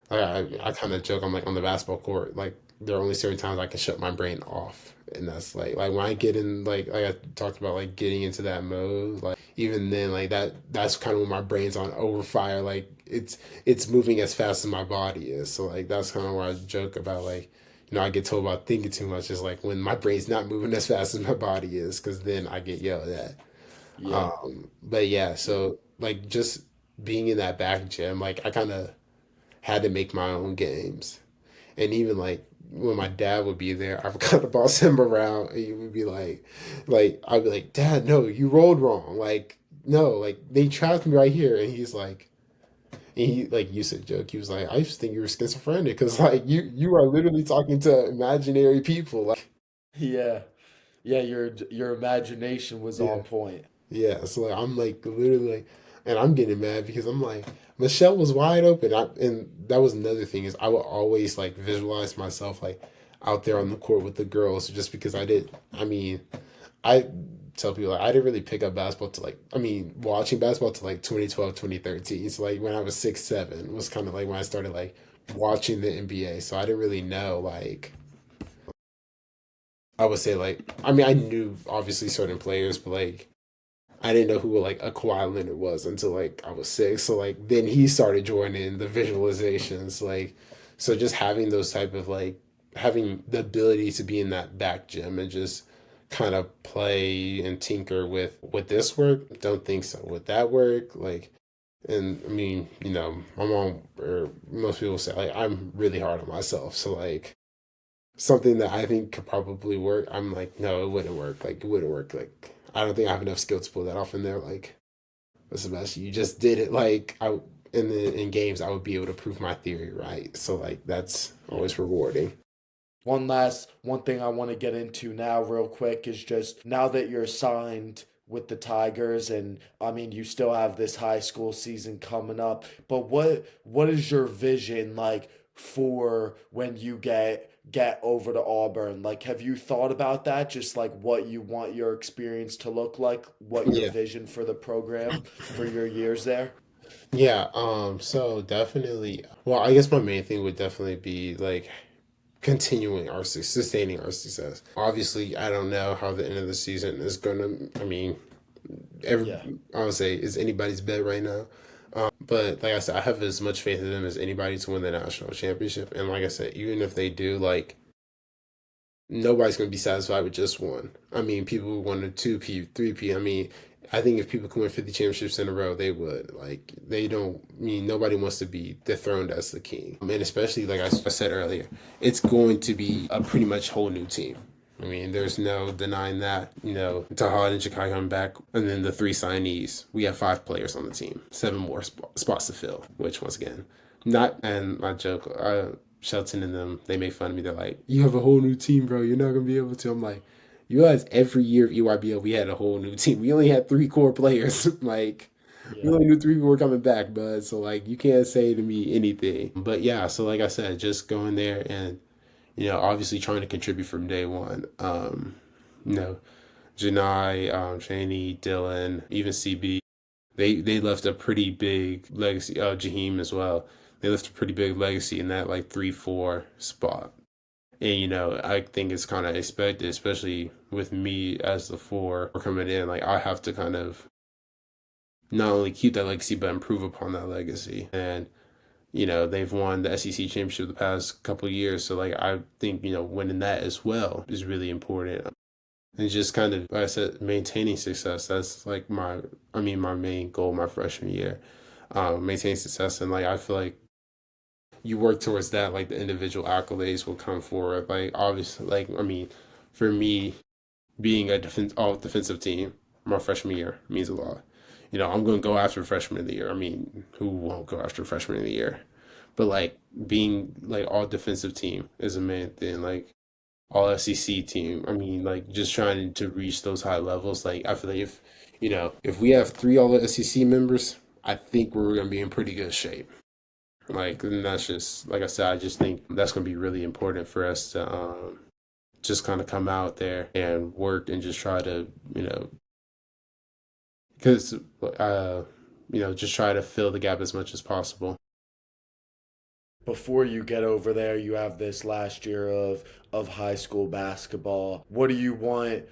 I Yeah. kind of joke. I'm like on the basketball court. Like there are only certain times I can shut my brain off, and that's like when I get in like I talked about like getting into that mode. Like even then, like that's kind of when my brain's on overfire. Like it's moving as fast as my body is. So like that's kind of where I joke about like. I get told about thinking too much is like when my brain's not moving as fast as my body is, because then I get yelled at. Yeah. But yeah, Yeah. so like just being in that back gym, like I kind of had to make my own games. And even like when my dad would be there, I've kind of boss him around, and he would be like I'd be like, Dad, no, you rolled wrong. Like, no, like they trapped me right here, and he's like, and he like used to joke. He was like, I used to think you were schizophrenic because like you are literally talking to imaginary people. Like, Yeah. Yeah, your imagination was yeah, on point. yeah. So like I'm like literally like, and I'm getting mad because I'm like Michelle was wide open. And that was another thing is I would always like visualize myself like out there on the court with the girls just because I did. I mean, I tell people like I didn't really pick up basketball to like I mean watching basketball to like 2012 2013. So like when I was 6 7 was kind of like when I started like watching the NBA. So I didn't really know like I would say like I mean I knew obviously certain players, but like I didn't know who like a Kawhi Leonard was until like I was 6. So like then he started joining the visualizations like so just having those type of like having the ability to be in that back gym and just kind of play and tinker with would this work? Don't think so. Would that work? Like and I mean, you know, my mom or most people say like I'm really hard on myself. So like something that I think could probably work, I'm like, no, it wouldn't work. Like it wouldn't work. Like I don't think I have enough skill to pull that off in there. Like, but Sebastian, you just did it. Like I in games, I would be able to prove my theory right. So like that's Yeah. always rewarding. One thing I want to get into now real quick is just now that you're signed with the Tigers and I mean you still have this high school season coming up, but what is your vision like for when you get over to Auburn? Like have you thought about that? Just like what you want your experience to look like, what your Yeah, vision for the program for your years there? yeah. So definitely. Well, I guess my main thing would definitely be like continuing our sustaining our success. Obviously, I don't know how the end of the season is gonna. I mean, every Yeah. I would say is anybody's bet right now. But like I said, I have as much faith in them as anybody to win the national championship. And like I said, even if they do, like nobody's gonna be satisfied with just one. I mean, people who won a 2P, 3P. I mean, I think if people can win 50 championships in a row, they would. Like they don't I mean nobody wants to be dethroned as the king. And especially like I said earlier, it's going to be a pretty much whole new team. I mean, there's no denying that. You know, Tahad and Jakai come back, and then the three signees. We have 5 players on the team, 7 more spots to fill. Which once again, not and my joke. Shelton and them, they make fun of me. They're like, "You have a whole new team, bro. You're not gonna be able to." I'm like, "You realize every year of EYBL we had a whole new team. We only had 3 core players. Like, we Yeah. only knew 3 people were coming back, bud. So like, you can't say to me anything." But yeah, so like I said, just going there and obviously trying to contribute from day one. You know, Janai, Shani, Dylan, even CB, they left a pretty big legacy. Jaheim as well. They left a pretty big legacy in that like 3-4 spot. And I think it's kind of expected, especially with me as the four coming in. Like I have to kind of not only keep that legacy but improve upon that legacy. And they've won the SEC championship the past couple of years, so like I think winning that as well is really important. And just kind of, like I said, maintaining success. That's like my main goal my freshman year. Maintain success, and like I feel like you work towards that. Like the individual accolades will come forward. Like obviously, like I mean, for me, being a all defensive team my freshman year means a lot. I'm going to go after freshman of the year. I mean, who won't go after freshman of the year? But like being like all defensive team is a main thing. Like all SEC team. I mean, like just trying to reach those high levels. Like I feel like if we have 3 all SEC members, I think we're gonna be in pretty good shape. Like and that's just like I said. I just think that's gonna be really important for us to just kind of come out there and work and just try to because just try to fill the gap as much as possible. Before you get over there, you have this last year of high school basketball. What do you want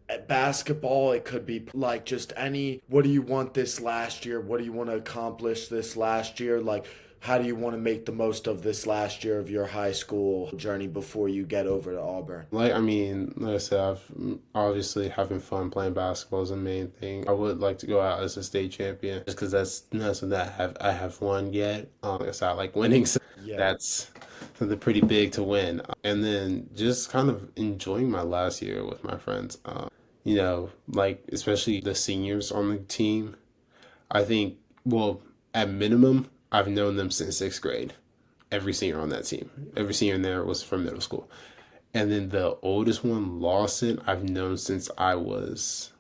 at basketball? It could be like just any, what do you want this last year? What do you want to accomplish this last year? Like, how do you want to make the most of this last year of your high school journey before you get over to Auburn? Like I mean, like I said, I've obviously having fun playing basketball is the main thing. I would like to go out as a state champion just because that's not something that I have won yet. Like I said, I like winning, so Yeah. that's something pretty big to win. And then just kind of enjoying my last year with my friends. Like especially the seniors on the team. I think, well, at minimum, I've known them since sixth grade. Every senior on that team, every senior in there was from middle school. And then the oldest one, Lawson, I've known since I was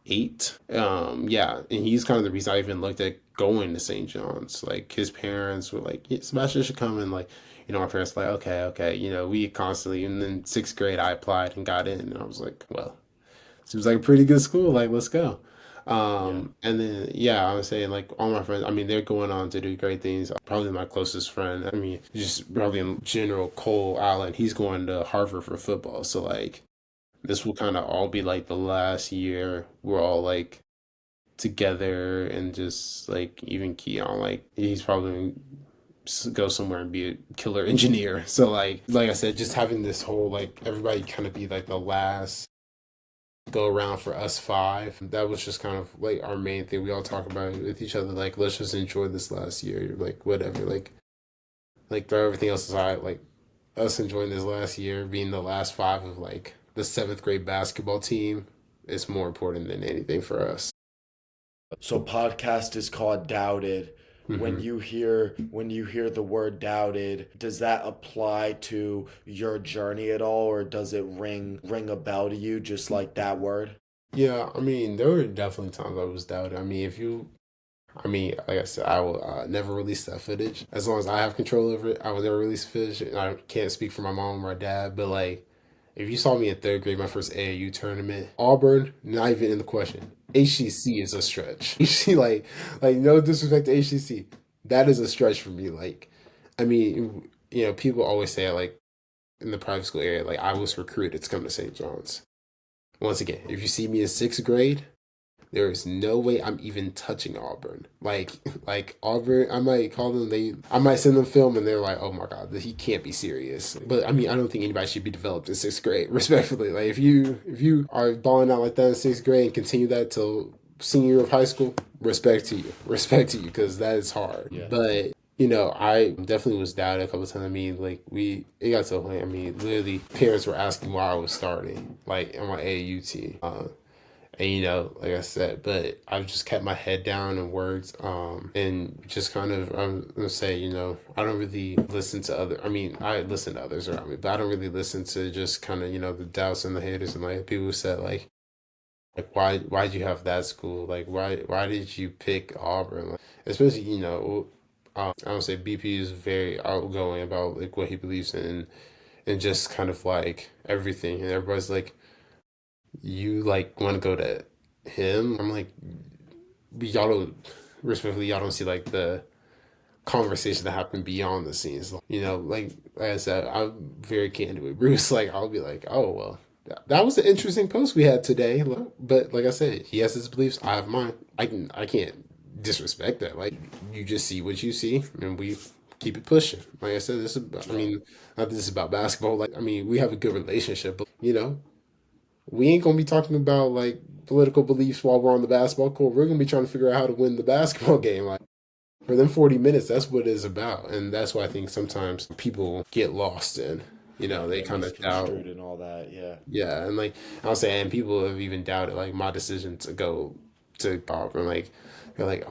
8. Yeah, and he's kind of the reason I even looked at going to St. John's. Like his parents were like, yeah, Sebastian should come, and like, my parents were like, okay, okay, we constantly. And then sixth grade, I applied and got in, and I was like, well, seems like a pretty good school. Like, let's go. Yeah. And then yeah, I was saying like all my friends. I mean, they're going on to do great things. Probably my closest friend. I mean, just probably in general, Cole Allen. He's going to Harvard for football. So like, this will kind of all be like the last year we're all like together and just like even Keon. Like he's probably go somewhere and be a killer engineer. So like I said, just having this whole like everybody kind of be like the last go around for us five. That was just kind of like our main thing. We all talk about it with each other. Like, let's just enjoy this last year. Like, whatever. Like throw everything else aside. Like, us enjoying this last year, being the last five of like the seventh grade basketball team, is more important than anything for us. So podcast is called Doubted. When Hmm. you hear the word doubted, does that apply to your journey at all, or does it ring a bell to you just like that word? Yeah, I mean, there were definitely times I was doubted. I mean, I mean, like I said, I will never release that footage. As long as I have control over it, I will never release footage. And I can't speak for my mom or my dad, but like, if you saw me in third grade, my first AAU tournament, Auburn, not even in the question. HCC is a stretch. HCC, like no disrespect to HCC, that is a stretch for me. Like, I mean, people always say like in the private school area, like I was recruited to come to St. John's. Once again, if you see me in sixth grade, there is no way I'm even touching Auburn. Like Auburn, I might call them. I might send them film, and they're like, "Oh my god, he can't be serious." But I mean, I don't think anybody should be developed in sixth grade. Respectfully, like if you are balling out like that in sixth grade and continue that till senior year of high school, respect to you, because that is hard. Yeah. But I definitely was doubted a couple of times. I mean, like it got to a point. I mean, literally, parents were asking why I was starting, like on my AAU team. And like I said, but I've just kept my head down and worked, and just kind of I'm gonna say, I don't really listen to other. I mean, I listen to others around me, but I don't really listen to just kind of the doubts and the haters and like people who said like why'd you have that school? Like why did you pick Auburn? Like, especially I don't say BP is very outgoing about like what he believes in and just kind of like everything, and everybody's like, you like want to go to him? I'm like, y'all don't, respectfully, y'all don't see like the conversation that happened beyond the scenes. Like I said, I'm very candid with Bruce. Like I'll be like, oh well, that was an interesting post we had today. But like I said, he has his beliefs, I have mine. I can't disrespect that. Like you just see what you see, and we keep it pushing. Like I said, this is. I Right. mean, not that this is about basketball. Like I mean, we have a good relationship, but we ain't gonna be talking about like political beliefs while we're on the basketball court. We're gonna be trying to figure out how to win the basketball game. Like for them 40 minutes, that's what it's about, and that's why I think sometimes people get lost in. They Get kind of doubt. misconstrued and all that. Yeah. Yeah, and like I'll say, and people have even doubted like my decision to go to Auburn. Like they're like,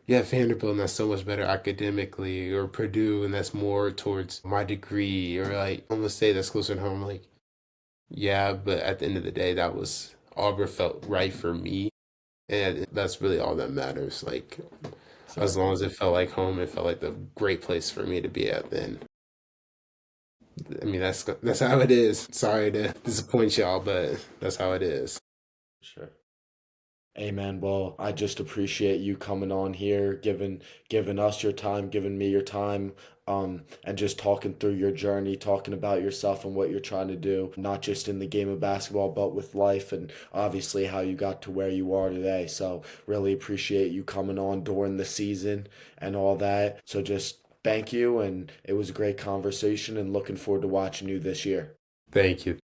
yeah, Vanderbilt, and that's so much better academically, or Purdue, and that's more towards my degree, or like I'm gonna say that's closer to home. Like yeah, but at the end of the day, that was Auburn felt right for me, and that's really all that matters. Like as long Exactly. as it felt like home, it felt like the great place for me to be at. Then I mean, that's how it is. Sorry to disappoint y'all, but that's how it is. Sure. Amen. Well, I just appreciate you coming on here, giving us your time, giving me your time, and just talking through your journey, talking about yourself and what you're trying to do, not just in the game of basketball, but with life, and obviously how you got to where you are today. So really appreciate you coming on during the season and all that. So just thank you, and it was a great conversation, and looking forward to watching you this year. Thank you.